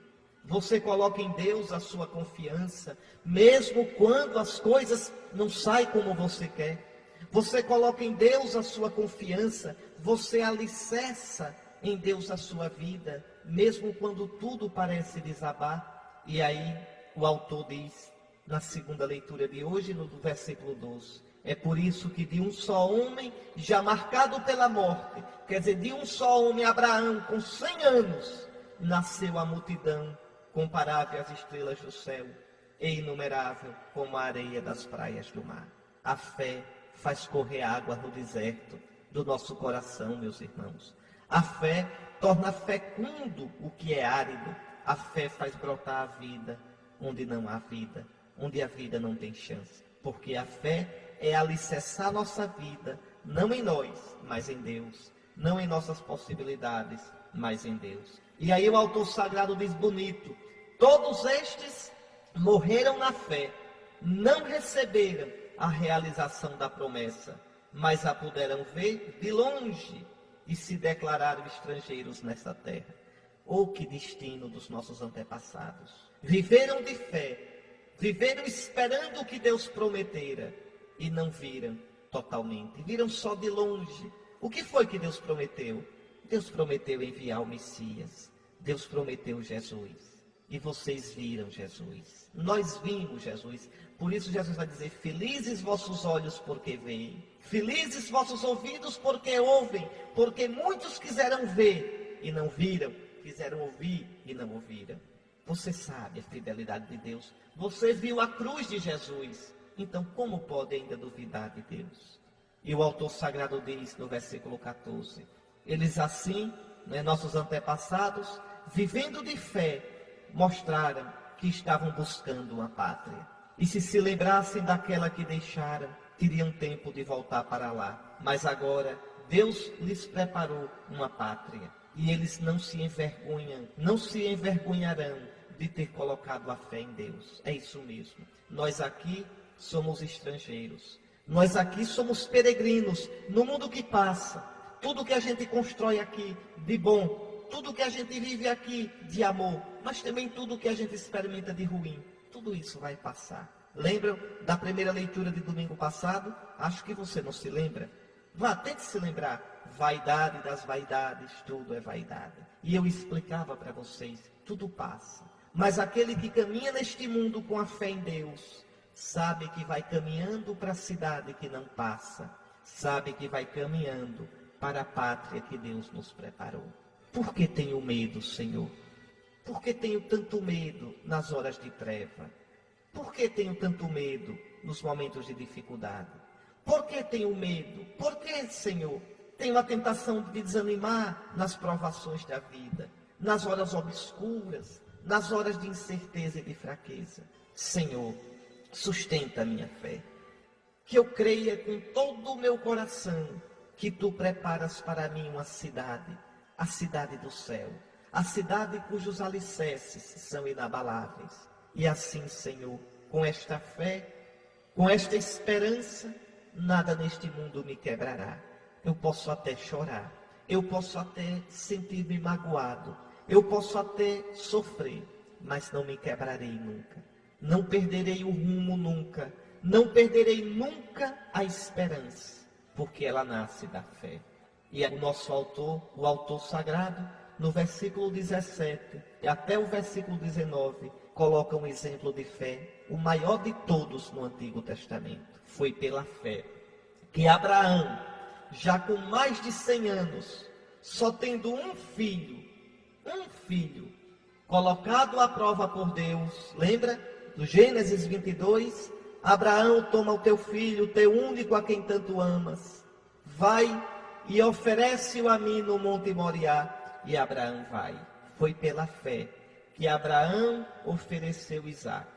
B: Você coloca em Deus a sua confiança, mesmo quando as coisas não saem como você quer? Você coloca em Deus a sua confiança, você alicerça em Deus a sua vida, mesmo quando tudo parece desabar. E aí o autor diz, na segunda leitura de hoje, no versículo 12, é por isso que de um só homem, já marcado pela morte, quer dizer, de um só homem, Abraão, com 100 anos, nasceu a multidão, comparável às estrelas do céu, e inumerável como a areia das praias do mar. A fé faz correr água no deserto do nosso coração, meus irmãos. A fé torna fecundo o que é árido. A fé faz brotar a vida onde não há vida, onde a vida não tem chance. Porque a fé é alicerçar nossa vida, não em nós, mas em Deus. Não em nossas possibilidades, mas em Deus. E aí o autor sagrado diz bonito: todos estes morreram na fé, não receberam a realização da promessa, mas a puderam ver de longe e se declararam estrangeiros nessa terra. Oh, que destino dos nossos antepassados! Viveram de fé, viveram esperando o que Deus prometera e não viram totalmente, viram só de longe. O que foi que Deus prometeu? Deus prometeu enviar o Messias, Deus prometeu Jesus. E vocês viram Jesus. Nós vimos Jesus. Por isso Jesus vai dizer: felizes vossos olhos porque veem, felizes vossos ouvidos porque ouvem, porque muitos quiseram ver e não viram, quiseram ouvir e não ouviram. Você sabe a fidelidade de Deus. Você viu a cruz de Jesus. Então como pode ainda duvidar de Deus? E o autor sagrado diz no versículo 14: eles assim, nossos antepassados, vivendo de fé, mostraram que estavam buscando uma pátria. E se lembrassem daquela que deixaram, teriam tempo de voltar para lá. Mas agora Deus lhes preparou uma pátria. E eles não se envergonham, não se envergonharão de ter colocado a fé em Deus. É isso mesmo. Nós aqui somos estrangeiros. Nós aqui somos peregrinos no mundo que passa. Tudo que a gente constrói aqui de bom, tudo que a gente vive aqui de amor, mas também tudo que a gente experimenta de ruim, tudo isso vai passar. Lembram da primeira leitura de domingo passado? Acho que você não se lembra. Vá, tente se lembrar. Vaidade das vaidades, tudo é vaidade. E eu explicava para vocês, tudo passa. Mas aquele que caminha neste mundo com a fé em Deus, sabe que vai caminhando para a cidade que não passa. Sabe que vai caminhando para a pátria que Deus nos preparou. Por que tenho medo, Senhor? Por que tenho tanto medo nas horas de treva? Por que tenho tanto medo nos momentos de dificuldade? Por que tenho medo? Por que, Senhor, tenho a tentação de desanimar nas provações da vida, nas horas obscuras, nas horas de incerteza e de fraqueza? Senhor, sustenta a minha fé. Que eu creia com todo o meu coração que Tu preparas para mim uma cidade, a cidade do céu, a cidade cujos alicerces são inabaláveis. E assim, Senhor, com esta fé, com esta esperança, nada neste mundo me quebrará. Eu posso até chorar, eu posso até sentir-me magoado, eu posso até sofrer, mas não me quebrarei nunca. Não perderei o rumo nunca, não perderei nunca a esperança, porque ela nasce da fé. E o nosso autor, o autor sagrado, no versículo 17 até o versículo 19, coloca um exemplo de fé, o maior de todos no Antigo Testamento. Foi pela fé que Abraão, já com mais de 100 anos, só tendo um filho, colocado à prova por Deus, lembra do Gênesis 22? Abraão, toma o teu filho, o teu único a quem tanto amas, vai e oferece-o a mim no Monte Moriá. E Abraão vai. Foi pela fé que Abraão ofereceu Isaque.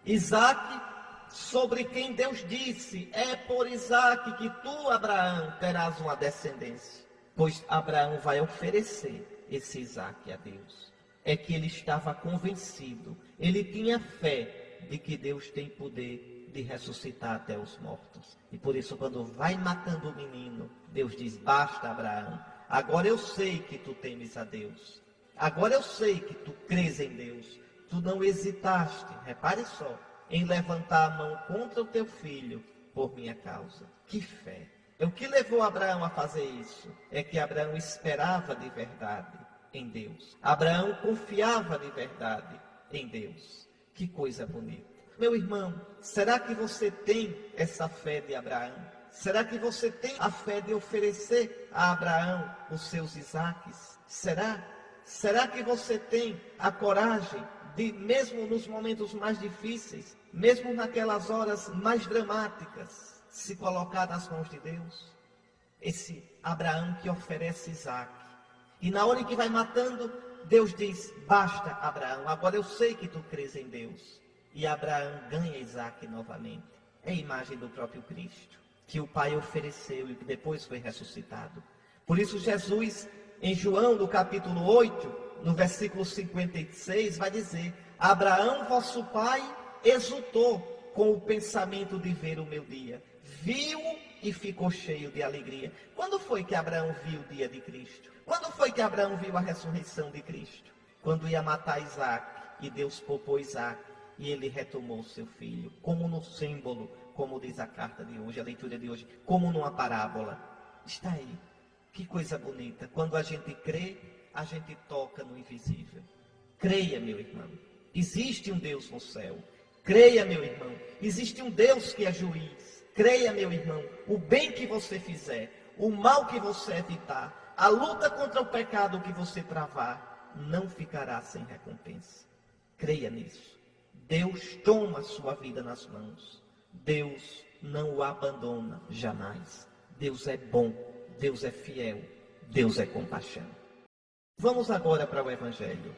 B: Isaque, sobre quem Deus disse: é por Isaque que tu, Abraão, terás uma descendência. Pois Abraão vai oferecer esse Isaque a Deus. É que ele estava convencido, ele tinha fé de que Deus tem poder de ressuscitar até os mortos. E por isso, quando vai matando o menino, Deus diz: basta, Abraão, agora eu sei que tu temes a Deus, agora eu sei que tu crês em Deus, tu não hesitaste, repare só, em levantar a mão contra o teu filho, por minha causa. Que fé! O que levou Abraão a fazer isso é que Abraão esperava de verdade em Deus. Abraão confiava de verdade em Deus. Que coisa bonita. Meu irmão, será que você tem essa fé de Abraão? Será que você tem a fé de oferecer a Abraão os seus Isaques? Será? Será que você tem a coragem de, mesmo nos momentos mais difíceis, mesmo naquelas horas mais dramáticas, se colocar nas mãos de Deus? Esse Abraão que oferece Isaque. E na hora em que vai matando, Deus diz: basta, Abraão, agora eu sei que tu crês em Deus. E Abraão ganha Isaque novamente. É a imagem do próprio Cristo, que o Pai ofereceu e que depois foi ressuscitado. Por isso Jesus, em João, no capítulo 8, no versículo 56, vai dizer: Abraão, vosso pai, exultou com o pensamento de ver o meu dia. Viu e ficou cheio de alegria. Quando foi que Abraão viu o dia de Cristo? Quando foi que Abraão viu a ressurreição de Cristo? Quando ia matar Isaque, e Deus poupou Isaque, e ele retomou seu filho, como no símbolo, como diz a carta de hoje, a leitura de hoje, como numa parábola. Está aí. Que coisa bonita. Quando a gente crê, a gente toca no invisível. Creia, meu irmão. Existe um Deus no céu. Creia, meu irmão. Existe um Deus que é juiz. Creia, meu irmão. O bem que você fizer, o mal que você evitar, a luta contra o pecado que você travar, não ficará sem recompensa. Creia nisso. Deus toma a sua vida nas mãos. Deus não o abandona jamais. Deus é bom. Deus é fiel. Deus é compaixão. Vamos agora para o Evangelho.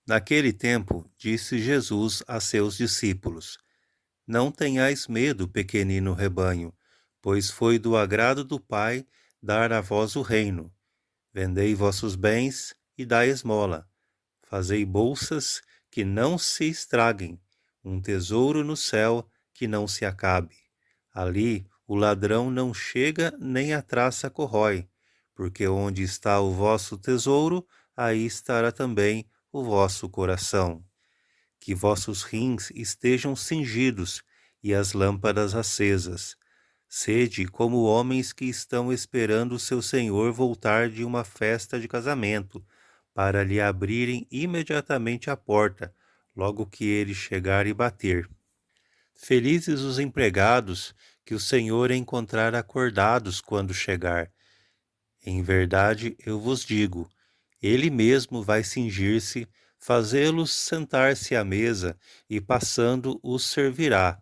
A: Naquele tempo, disse Jesus a seus discípulos: Não tenhais medo, pequenino rebanho, pois foi do agrado do Pai dar a vós o reino. Vendei vossos bens e dai esmola. Fazei bolsas que não se estraguem, um tesouro no céu que não se acabe. Ali o ladrão não chega nem a traça corrói, porque onde está o vosso tesouro, aí estará também o vosso coração. Que vossos rins estejam cingidos e as lâmpadas acesas. Sede como homens que estão esperando seu senhor voltar de uma festa de casamento, para lhe abrirem imediatamente a porta, logo que ele chegar e bater. Felizes os empregados que o senhor encontrar acordados quando chegar. Em verdade, eu vos digo, ele mesmo vai cingir-se, fazê-los sentar-se à mesa e, passando, os servirá.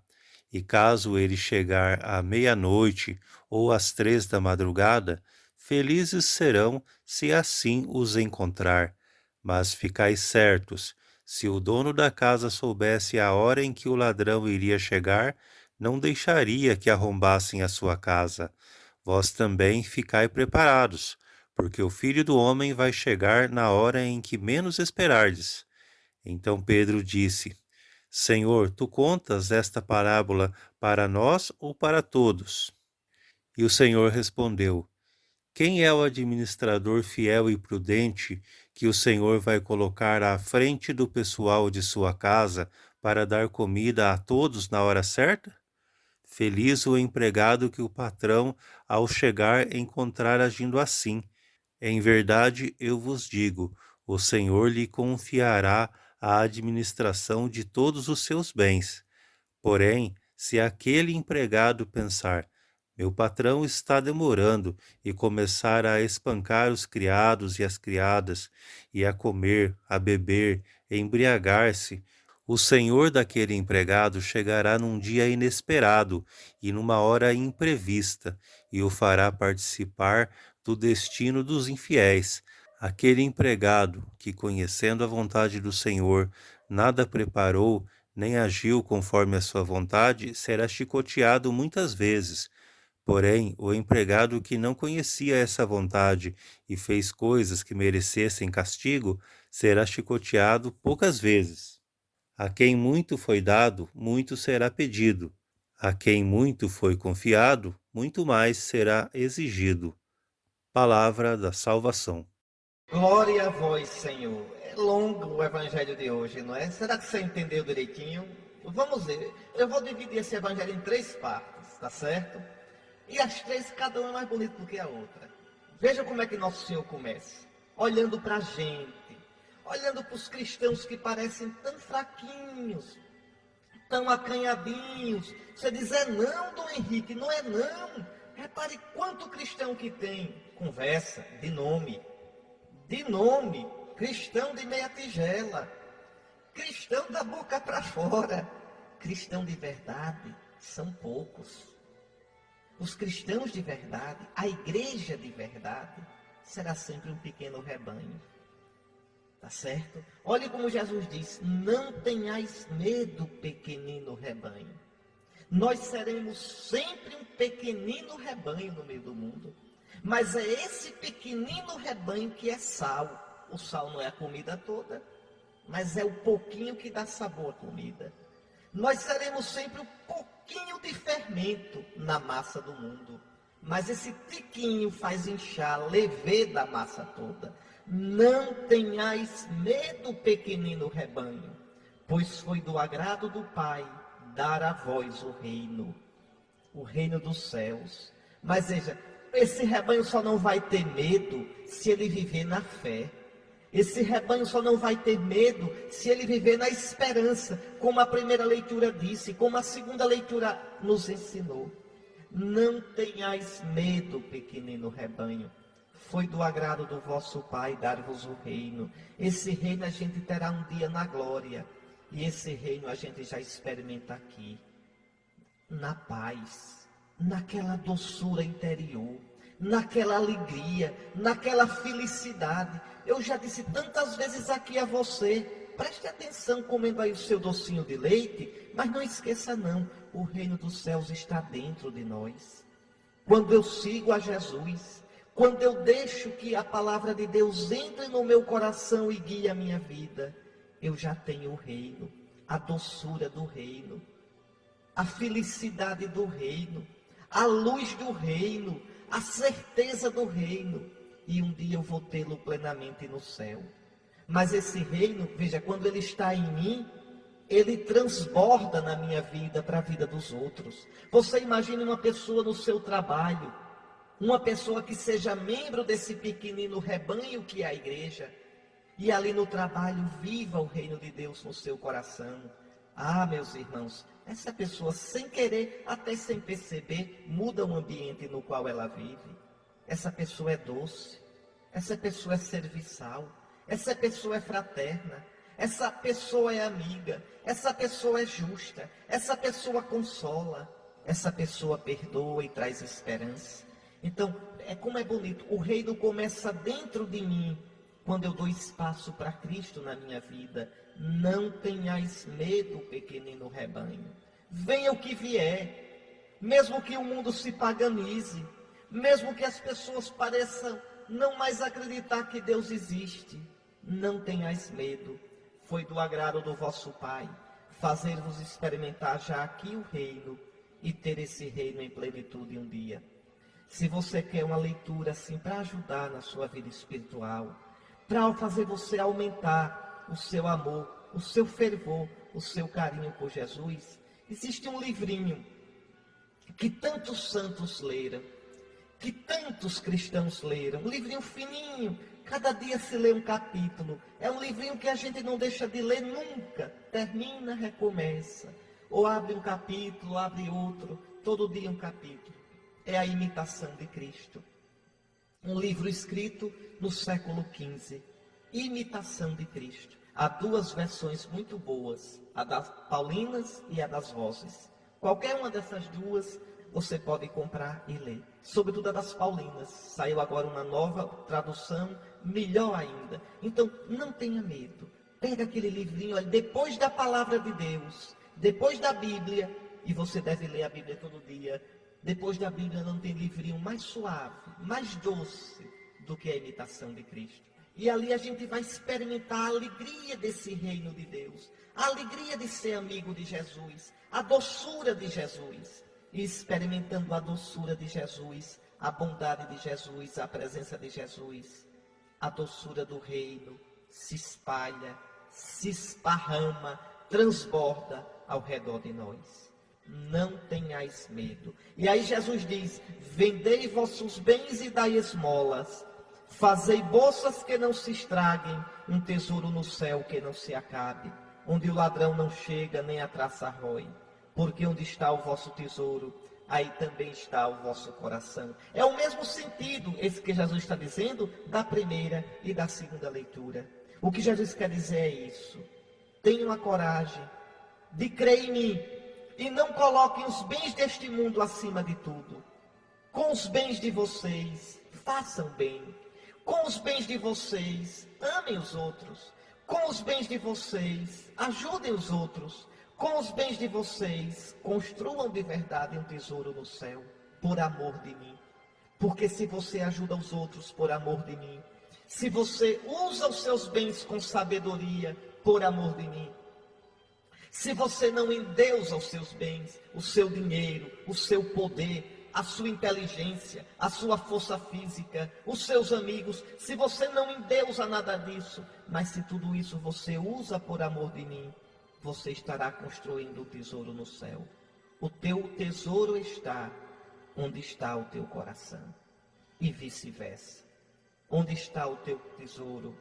A: E caso ele chegar à meia-noite ou às 3 da madrugada, felizes serão se assim os encontrar. Mas ficais certos, se o dono da casa soubesse a hora em que o ladrão iria chegar, não deixaria que arrombassem a sua casa. Vós também ficai preparados, porque o Filho do Homem vai chegar na hora em que menos esperardes. Então Pedro disse: Senhor, tu contas esta parábola para nós ou para todos? E o Senhor respondeu: Quem é o administrador fiel e prudente que o Senhor vai colocar à frente do pessoal de sua casa para dar comida a todos na hora certa? Feliz o empregado que o patrão, ao chegar, encontrar agindo assim. Em verdade, eu vos digo, o Senhor lhe confiará a administração de todos os seus bens. Porém, se aquele empregado pensar, meu patrão está demorando, e começar a espancar os criados e as criadas, e a comer, a beber, a embriagar-se, o senhor daquele empregado chegará num dia inesperado e numa hora imprevista, e o fará participar do destino dos infiéis. Aquele empregado que, conhecendo a vontade do Senhor, nada preparou, nem agiu conforme a sua vontade, será chicoteado muitas vezes. Porém, o empregado que não conhecia essa vontade e fez coisas que merecessem castigo, será chicoteado poucas vezes. A quem muito foi dado, muito será pedido. A quem muito foi confiado, muito mais será exigido. Palavra da salvação.
B: Glória a vós, Senhor. É longo o evangelho de hoje, não é? Será que você entendeu direitinho? Vamos ver. Eu vou dividir esse evangelho em 3 partes, tá certo? E as três, cada uma é mais bonita do que a outra. Veja como é que Nosso Senhor começa. Olhando para a gente, olhando para os cristãos que parecem tão fraquinhos, tão acanhadinhos. Você diz, é não, Dom Henrique, não é não. Repare quanto cristão que tem. Conversa, de nome, cristão de meia tigela, cristão da boca para fora. Cristão de verdade são poucos. Os cristãos de verdade, a igreja de verdade, será sempre um pequeno rebanho. Tá certo? Olhe como Jesus diz, não tenhais medo, pequenino rebanho. Nós seremos sempre um pequenino rebanho no meio do mundo. Mas é esse pequenino rebanho que é sal. O sal não é a comida toda, mas é o pouquinho que dá sabor à comida. Nós seremos sempre um pouquinho de fermento na massa do mundo. Mas esse tiquinho faz inchar, levedar da massa toda. Não tenhais medo, pequenino rebanho, pois foi do agrado do Pai dar a vós o reino dos céus. Mas veja, esse rebanho só não vai ter medo se ele viver na fé. Esse rebanho só não vai ter medo se ele viver na esperança, como a primeira leitura disse, como a segunda leitura nos ensinou. Não tenhais medo, pequenino rebanho. Foi do agrado do vosso Pai dar-vos o reino. Esse reino a gente terá um dia na glória. E esse reino a gente já experimenta aqui. Na paz, naquela doçura interior, naquela alegria, naquela felicidade. Eu já disse tantas vezes aqui a você, preste atenção comendo aí o seu docinho de leite, mas não esqueça não, o reino dos céus está dentro de nós. Quando eu sigo a Jesus, quando eu deixo que a palavra de Deus entre no meu coração e guie a minha vida, eu já tenho o reino, a doçura do reino, a felicidade do reino, a luz do reino, a certeza do reino. E um dia eu vou tê-lo plenamente no céu. Mas esse reino, veja, quando ele está em mim, ele transborda na minha vida para a vida dos outros. Você imagine uma pessoa no seu trabalho, uma pessoa que seja membro desse pequenino rebanho que é a igreja, e ali no trabalho viva o reino de Deus no seu coração. Ah, meus irmãos, essa pessoa sem querer, até sem perceber, muda o ambiente no qual ela vive. Essa pessoa é doce, essa pessoa é serviçal, essa pessoa é fraterna, essa pessoa é amiga, essa pessoa é justa, essa pessoa consola, essa pessoa perdoa e traz esperança. Então, como é bonito, o reino começa dentro de mim, quando eu dou espaço para Cristo na minha vida. Não tenhais medo, pequenino rebanho. Venha o que vier, mesmo que o mundo se paganize, mesmo que as pessoas pareçam não mais acreditar que Deus existe, não tenhais medo. Foi do agrado do vosso Pai fazer-vos experimentar já aqui o reino e ter esse reino em plenitude um dia. Se você quer uma leitura assim para ajudar na sua vida espiritual, para fazer você aumentar o seu amor, o seu fervor, o seu carinho por Jesus, existe um livrinho que tantos santos leram, que tantos cristãos leram, um livrinho fininho, cada dia se lê um capítulo. É um livrinho que a gente não deixa de ler nunca, termina, recomeça, ou abre um capítulo, abre outro, todo dia um capítulo. É a imitação de Cristo. Um livro escrito no século XV, Imitação de Cristo. Há duas versões muito boas, a das Paulinas e a das Roses. Qualquer uma dessas duas você pode comprar e ler. Sobretudo a das Paulinas. Saiu agora uma nova tradução, melhor ainda. Então, não tenha medo. Pega aquele livrinho, olha, depois da palavra de Deus, depois da Bíblia, e você deve ler a Bíblia todo dia. Depois da Bíblia não tem livrinho mais suave, mais doce do que a imitação de Cristo. E ali a gente vai experimentar a alegria desse reino de Deus, a alegria de ser amigo de Jesus, a doçura de Jesus. E experimentando a doçura de Jesus, a bondade de Jesus, a presença de Jesus, a doçura do reino se espalha, se esparrama, transborda ao redor de nós. Não tenhais medo. E aí Jesus diz: vendei vossos bens e dai esmolas. Fazei bolsas que não se estraguem, um tesouro no céu que não se acabe, onde o ladrão não chega nem a traça rói. Porque onde está o vosso tesouro, aí também está o vosso coração. É o mesmo sentido, esse que Jesus está dizendo, da primeira e da segunda leitura. O que Jesus quer dizer é isso: tenham a coragem de crer em mim, e não coloquem os bens deste mundo acima de tudo. Com os bens de vocês, façam bem. Com os bens de vocês, amem os outros. Com os bens de vocês, ajudem os outros. Com os bens de vocês, construam de verdade um tesouro no céu, por amor de mim. Porque se você ajuda os outros por amor de mim, se você usa os seus bens com sabedoria por amor de mim, se você não endeusa os seus bens, o seu dinheiro, o seu poder, a sua inteligência, a sua força física, os seus amigos, se você não endeusa nada disso, mas se tudo isso você usa por amor de mim, você estará construindo o tesouro no céu. O teu tesouro está onde está o teu coração, e vice-versa. Onde está o teu tesouro,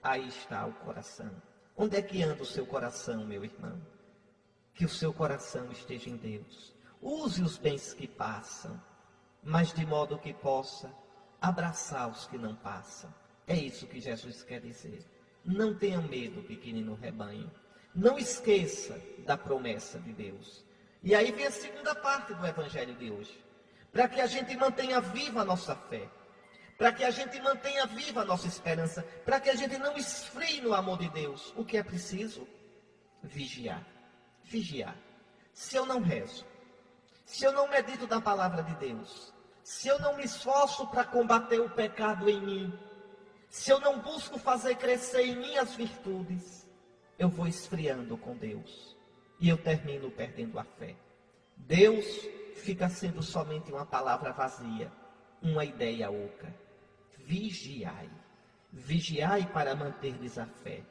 B: aí está o coração. Onde é que anda o seu coração, meu irmão? Que o seu coração esteja em Deus. Use os bens que passam, mas de modo que possa abraçar os que não passam. É isso que Jesus quer dizer. Não tenha medo, pequenino rebanho. Não esqueça da promessa de Deus. E aí vem a segunda parte do evangelho de hoje. Para que a gente mantenha viva a nossa fé. Para que a gente mantenha viva a nossa esperança. Para que a gente não esfrie no amor de Deus. O que é preciso? Vigiar. Vigiar. Se eu não rezo, se eu não medito na palavra de Deus, se eu não me esforço para combater o pecado em mim, se eu não busco fazer crescer em mim as virtudes, eu vou esfriando com Deus e eu termino perdendo a fé. Deus fica sendo somente uma palavra vazia, uma ideia oca. Vigiai. Vigiai para manter-lhes a fé.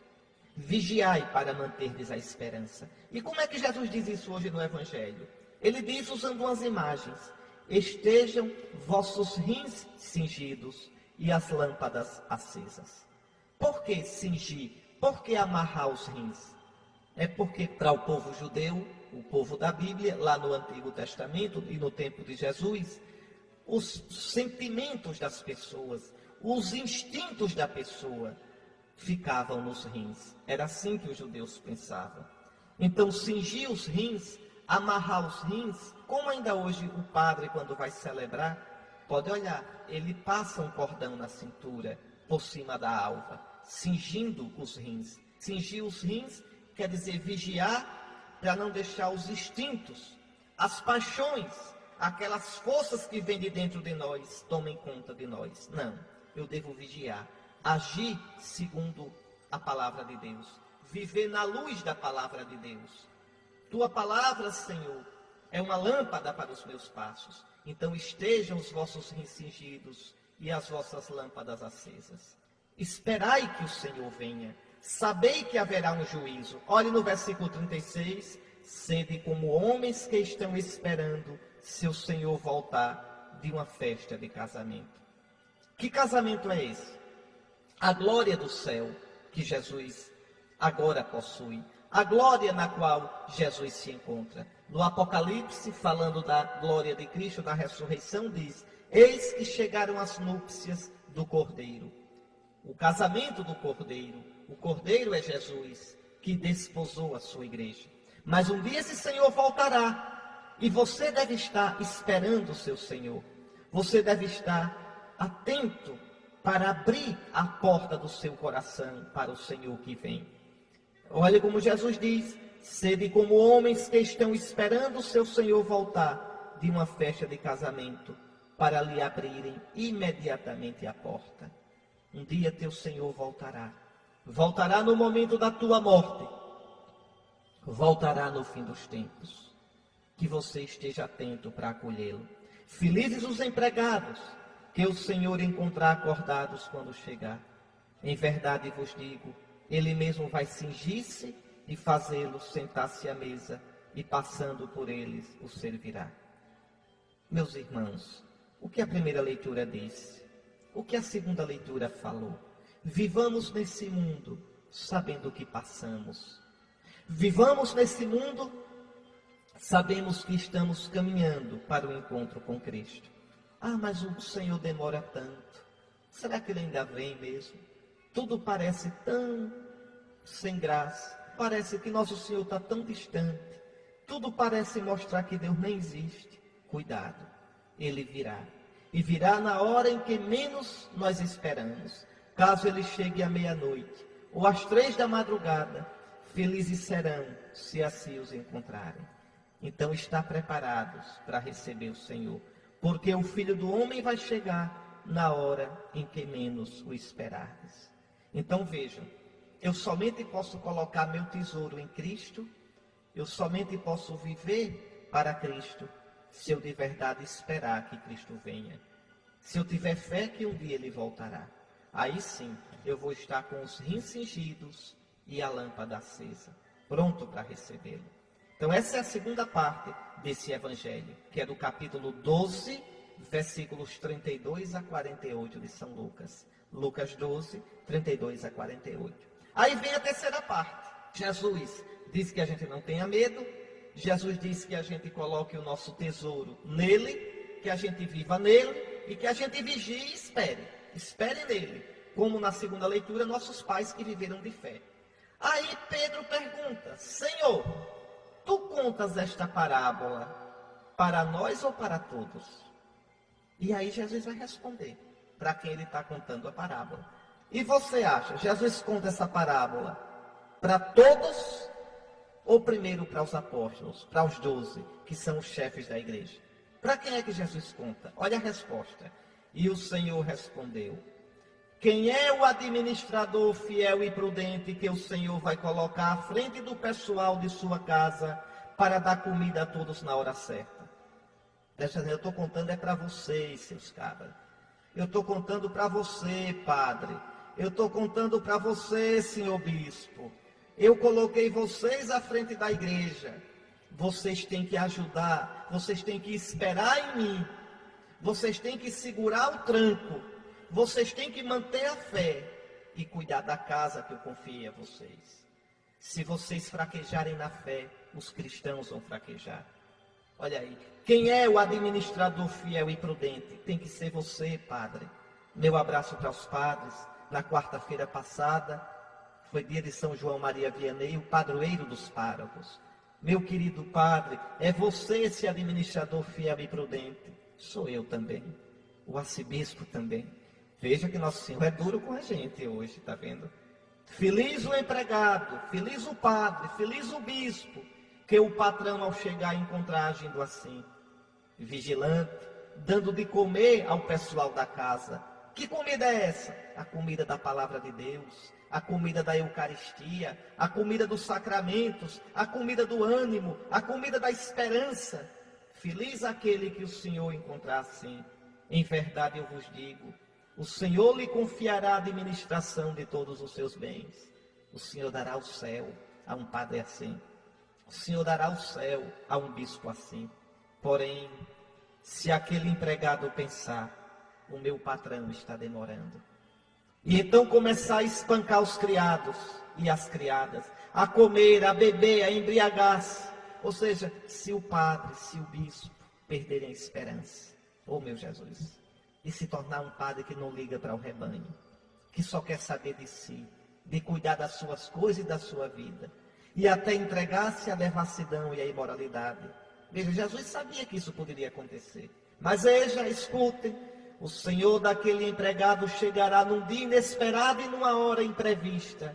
B: Vigiai para manter-lhes a esperança. E como é que Jesus diz isso hoje no Evangelho? Ele diz usando umas imagens: estejam vossos rins cingidos e as lâmpadas acesas. Por que cingir? Por que amarrar os rins? É porque para o povo judeu, o povo da Bíblia, lá no Antigo Testamento e no tempo de Jesus, os sentimentos das pessoas, os instintos da pessoa ficavam nos rins. Era assim que os judeus pensavam. Então, cingir os rins, amarrar os rins, como ainda hoje o padre, quando vai celebrar, pode olhar, ele passa um cordão na cintura, por cima da alva, cingindo os rins. Cingir os rins quer dizer vigiar, para não deixar os instintos, as paixões, aquelas forças que vêm de dentro de nós, tomem conta de nós. Não, eu devo vigiar. Agir segundo a palavra de Deus. Viver na luz da palavra de Deus. Tua palavra, Senhor, é uma lâmpada para os meus passos. Então estejam os vossos rins cingidos e as vossas lâmpadas acesas. Esperai que o Senhor venha. Sabei que haverá um juízo. Olhe no versículo 36. Sede como homens que estão esperando seu Senhor voltar de uma festa de casamento. Que casamento é esse? A glória do céu que Jesus agora possui. A glória na qual Jesus se encontra. No Apocalipse, falando da glória de Cristo, da ressurreição, diz: eis que chegaram as núpcias do Cordeiro. O casamento do Cordeiro. O Cordeiro é Jesus, que desposou a sua igreja. Mas um dia esse Senhor voltará. E você deve estar esperando o seu Senhor. Você deve estar atento para abrir a porta do seu coração para o Senhor que vem. Olha como Jesus diz: sede como homens que estão esperando o seu Senhor voltar de uma festa de casamento, para lhe abrirem imediatamente a porta. Um dia teu Senhor voltará. Voltará no momento da tua morte. Voltará no fim dos tempos. Que você esteja atento para acolhê-lo. Felizes os empregados que o Senhor encontrar acordados quando chegar. Em verdade vos digo, Ele mesmo vai cingir-se e fazê-los sentar-se à mesa e passando por eles o servirá. Meus irmãos, o que a primeira leitura disse? O que a segunda leitura falou? Vivamos nesse mundo sabendo o que passamos. Vivamos nesse mundo, sabemos que estamos caminhando para o encontro com Cristo. Ah, mas o Senhor demora tanto. Será que Ele ainda vem mesmo? Tudo parece tão sem graça. Parece que nosso Senhor está tão distante. Tudo parece mostrar que Deus nem existe. Cuidado, Ele virá. E virá na hora em que menos nós esperamos. Caso Ele chegue à meia-noite ou às 3 da madrugada, felizes serão se assim os encontrarem. Então está preparados para receber o Senhor, porque o Filho do Homem vai chegar na hora em que menos o esperardes. Então vejam, eu somente posso colocar meu tesouro em Cristo, eu somente posso viver para Cristo, se eu de verdade esperar que Cristo venha. Se eu tiver fé que um dia Ele voltará, aí sim eu vou estar com os rins cingidos e a lâmpada acesa, pronto para recebê-lo. Então essa é a segunda parte desse evangelho, que é do capítulo 12, versículos 32 a 48 de São Lucas. Lucas 12, 32 a 48. Aí vem a terceira parte. Jesus diz que a gente não tenha medo. Jesus diz que a gente coloque o nosso tesouro nele, que a gente viva nele e que a gente vigie e espere. Espere nele, como na segunda leitura, nossos pais que viveram de fé. Aí Pedro pergunta: Senhor, tu contas esta parábola para nós ou para todos? E aí Jesus vai responder para quem ele está contando a parábola. E você acha, Jesus conta essa parábola para todos ou primeiro para os apóstolos, para os 12, que são os chefes da igreja? Para quem é que Jesus conta? Olha a resposta. E o Senhor respondeu: quem é o administrador fiel e prudente que o Senhor vai colocar à frente do pessoal de sua casa para dar comida a todos na hora certa? Eu estou contando é para vocês, seus cabras. Eu estou contando para você, padre. Eu estou contando para você, senhor bispo. Eu coloquei vocês à frente da igreja. Vocês têm que ajudar. Vocês têm que esperar em mim. Vocês têm que segurar o tranco. Vocês têm que manter a fé e cuidar da casa que eu confiei a vocês. Se vocês fraquejarem na fé, os cristãos vão fraquejar. Olha aí, quem é o administrador fiel e prudente? Tem que ser você, padre. Meu abraço para os padres. Na quarta-feira passada, foi dia de São João Maria Vianney, o padroeiro dos párocos. Meu querido padre, é você esse administrador fiel e prudente. Sou eu também, o arcebispo também. Veja que Nosso Senhor é duro com a gente hoje, está vendo? Feliz o empregado, feliz o padre, feliz o bispo, que o patrão ao chegar encontrar agindo assim, vigilante, dando de comer ao pessoal da casa. Que comida é essa? A comida da palavra de Deus, a comida da Eucaristia, a comida dos sacramentos, a comida do ânimo, a comida da esperança. Feliz aquele que o Senhor encontrar assim. Em verdade eu vos digo, o Senhor lhe confiará a administração de todos os seus bens. O Senhor dará o céu a um padre assim. O Senhor dará o céu a um bispo assim. Porém, se aquele empregado pensar, o meu patrão está demorando, e então começar a espancar os criados e as criadas, a comer, a beber, a embriagar-se, ou seja, se o padre, se o bispo perderem a esperança, oh meu Jesus, e se tornar um padre que não liga para o rebanho, que só quer saber de si, de cuidar das suas coisas e da sua vida, e até entregar-se à devassidão e à imoralidade. Veja, Jesus sabia que isso poderia acontecer. Mas veja, escutem, o Senhor daquele empregado chegará num dia inesperado e numa hora imprevista.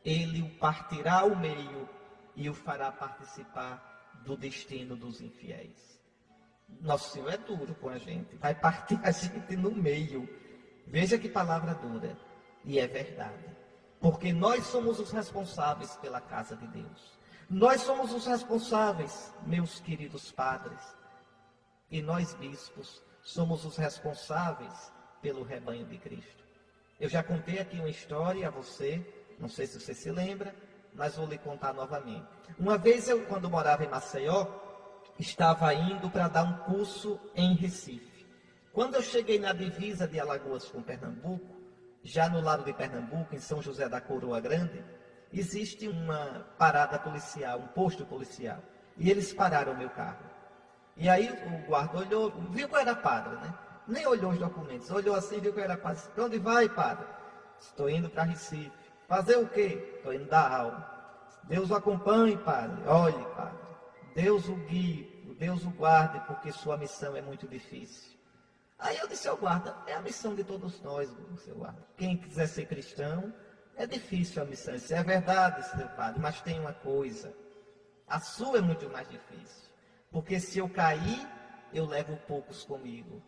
B: Ele o partirá ao meio e o fará participar do destino dos infiéis. Nosso Senhor é duro com a gente, vai partir a gente no meio. Veja que palavra dura, e é verdade. Porque nós somos os responsáveis pela casa de Deus. Nós somos os responsáveis, meus queridos padres. E nós, bispos, somos os responsáveis pelo rebanho de Cristo. Eu já contei aqui uma história a você, não sei se você se lembra, mas vou lhe contar novamente. Uma vez eu, quando morava em Maceió, estava indo para dar um curso em Recife. Quando eu cheguei na divisa de Alagoas com Pernambuco, já no lado de Pernambuco, em São José da Coroa Grande, existe uma parada policial, um posto policial. E eles pararam o meu carro. E aí o guarda olhou, viu que eu era padre, né? Nem olhou os documentos, olhou assim, viu que eu era padre. Para onde vai, padre? Estou indo para Recife. Fazer o quê? Estou indo dar aula. Deus o acompanhe, padre. Olhe, padre. Deus o guie, Deus o guarde, porque sua missão é muito difícil. Aí eu disse ao guarda, é a missão de todos nós, seu guarda. Quem quiser ser cristão, é difícil a missão. Isso é verdade, seu padre, mas tem uma coisa. A sua é muito mais difícil. Porque se eu cair, eu levo poucos comigo.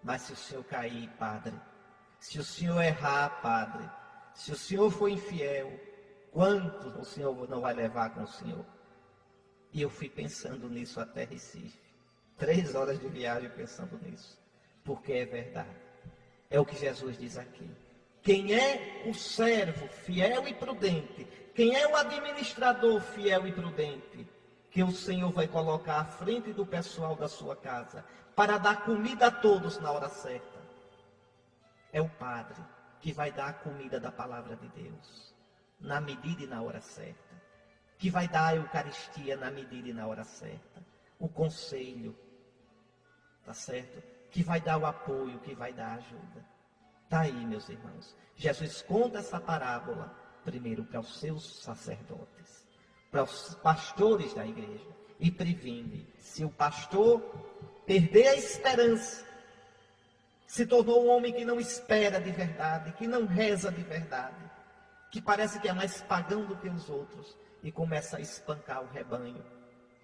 B: Mas se o senhor cair, padre, se o senhor errar, padre, se o senhor for infiel, quantos o senhor não vai levar com o senhor? E eu fui pensando nisso até Recife. 3 horas de viagem pensando nisso. Porque é verdade. É o que Jesus diz aqui. Quem é o servo fiel e prudente, quem é o administrador fiel e prudente, que o Senhor vai colocar à frente do pessoal da sua casa, para dar comida a todos na hora certa, é o padre que vai dar a comida da palavra de Deus, na medida e na hora certa, que vai dar a Eucaristia na medida e na hora certa, o conselho, tá certo? Que vai dar o apoio, que vai dar a ajuda. Está aí, meus irmãos. Jesus conta essa parábola, primeiro para os seus sacerdotes, para os pastores da igreja, e previne, se o pastor perder a esperança, se tornou um homem que não espera de verdade, que não reza de verdade, que parece que é mais pagão do que os outros, e começa a espancar o rebanho,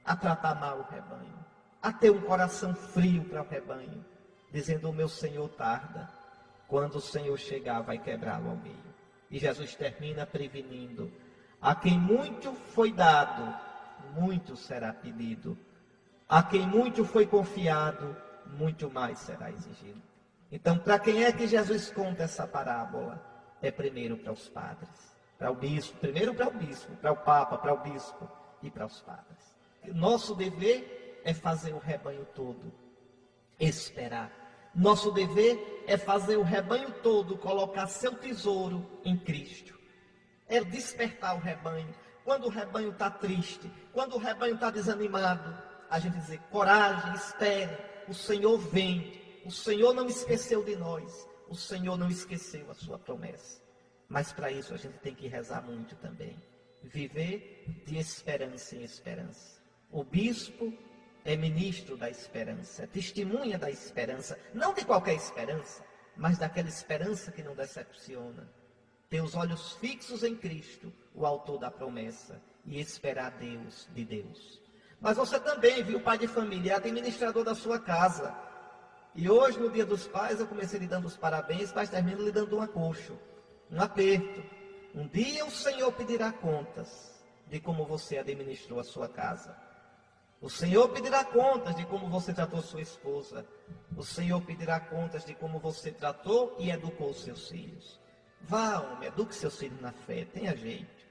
B: a tratar mal o rebanho, a ter um coração frio para o rebanho, dizendo, o meu Senhor tarda, quando o Senhor chegar vai quebrá-lo ao meio. E Jesus termina prevenindo, a quem muito foi dado, muito será pedido, a quem muito foi confiado, muito mais será exigido. Então, para quem é que Jesus conta essa parábola? É primeiro para os padres, para o bispo, primeiro para o bispo, para o papa, para o bispo e para os padres. Nosso dever é fazer o rebanho todo esperar. Nosso dever é fazer o rebanho todo colocar seu tesouro em Cristo. É despertar o rebanho. Quando o rebanho está triste, quando o rebanho está desanimado, a gente dizer, coragem, espere, o Senhor vem. O Senhor não esqueceu de nós. O Senhor não esqueceu a sua promessa. Mas para isso a gente tem que rezar muito também. Viver de esperança em esperança. O bispo é ministro da esperança, é testemunha da esperança, não de qualquer esperança, mas daquela esperança que não decepciona. Ter os olhos fixos em Cristo, o autor da promessa, e esperar Deus de Deus. Mas você também, viu, pai de família, é administrador da sua casa. E hoje, no Dia dos Pais, eu comecei lhe dando os parabéns, mas termino lhe dando um acolcho, um aperto. Um dia o Senhor pedirá contas de como você administrou a sua casa. O Senhor pedirá contas de como você tratou sua esposa. O Senhor pedirá contas de como você tratou e educou seus filhos. Vá, homem, eduque seus filhos na fé, tenha jeito.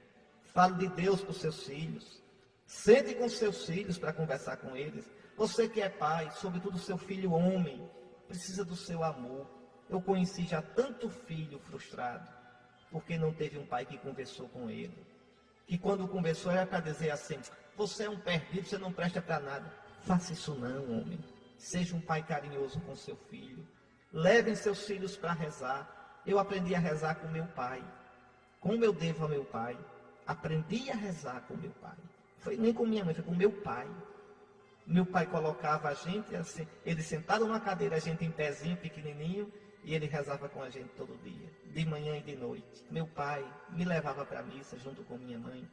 B: Fale de Deus para os seus filhos. Sente com seus filhos para conversar com eles. Você que é pai, sobretudo seu filho homem, precisa do seu amor. Eu conheci já tanto filho frustrado, porque não teve um pai que conversou com ele. Que quando conversou era para dizer assim, você é um perdido, você não presta para nada. Faça isso não, homem. Seja um pai carinhoso com seu filho. Levem seus filhos para rezar. Eu aprendi a rezar com meu pai. Como eu devo ao meu pai? Aprendi a rezar com meu pai. Foi nem com minha mãe, foi com meu pai. Meu pai colocava a gente assim, ele sentado numa cadeira, a gente em pezinho, pequenininho, e ele rezava com a gente todo dia, de manhã e de noite. Meu pai me levava para a missa junto com minha mãe.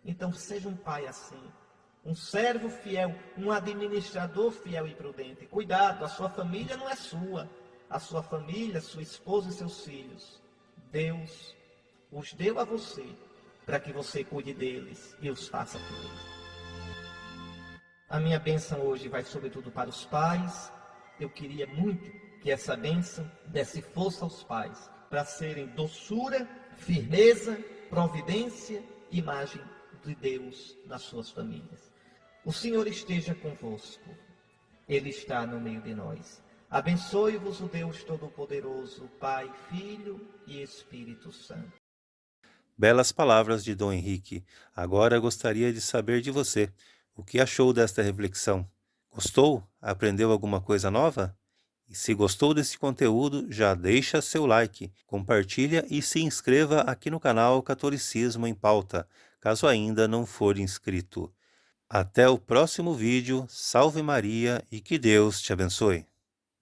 B: Então seja um pai assim, um servo fiel, um administrador fiel e prudente. Cuidado, a sua família não é sua. A sua família, sua esposa e seus filhos, Deus os deu a você, para que você cuide deles e os faça felizes. A minha bênção hoje vai sobretudo para os pais. Eu queria muito que essa bênção desse força aos pais, para serem doçura, firmeza, providência, imagem de Deus nas suas famílias. O Senhor esteja convosco. Ele está no meio de nós. Abençoe-vos o Deus Todo-Poderoso, Pai, Filho e Espírito Santo.
A: Belas palavras de Dom Henrique. Agora gostaria de saber de você. O que achou desta reflexão? Gostou? Aprendeu alguma coisa nova? E se gostou desse conteúdo, já deixa seu like, compartilha e se inscreva aqui no canal Catolicismo em Pauta, caso ainda não for inscrito. Até o próximo vídeo, salve Maria e que Deus te abençoe.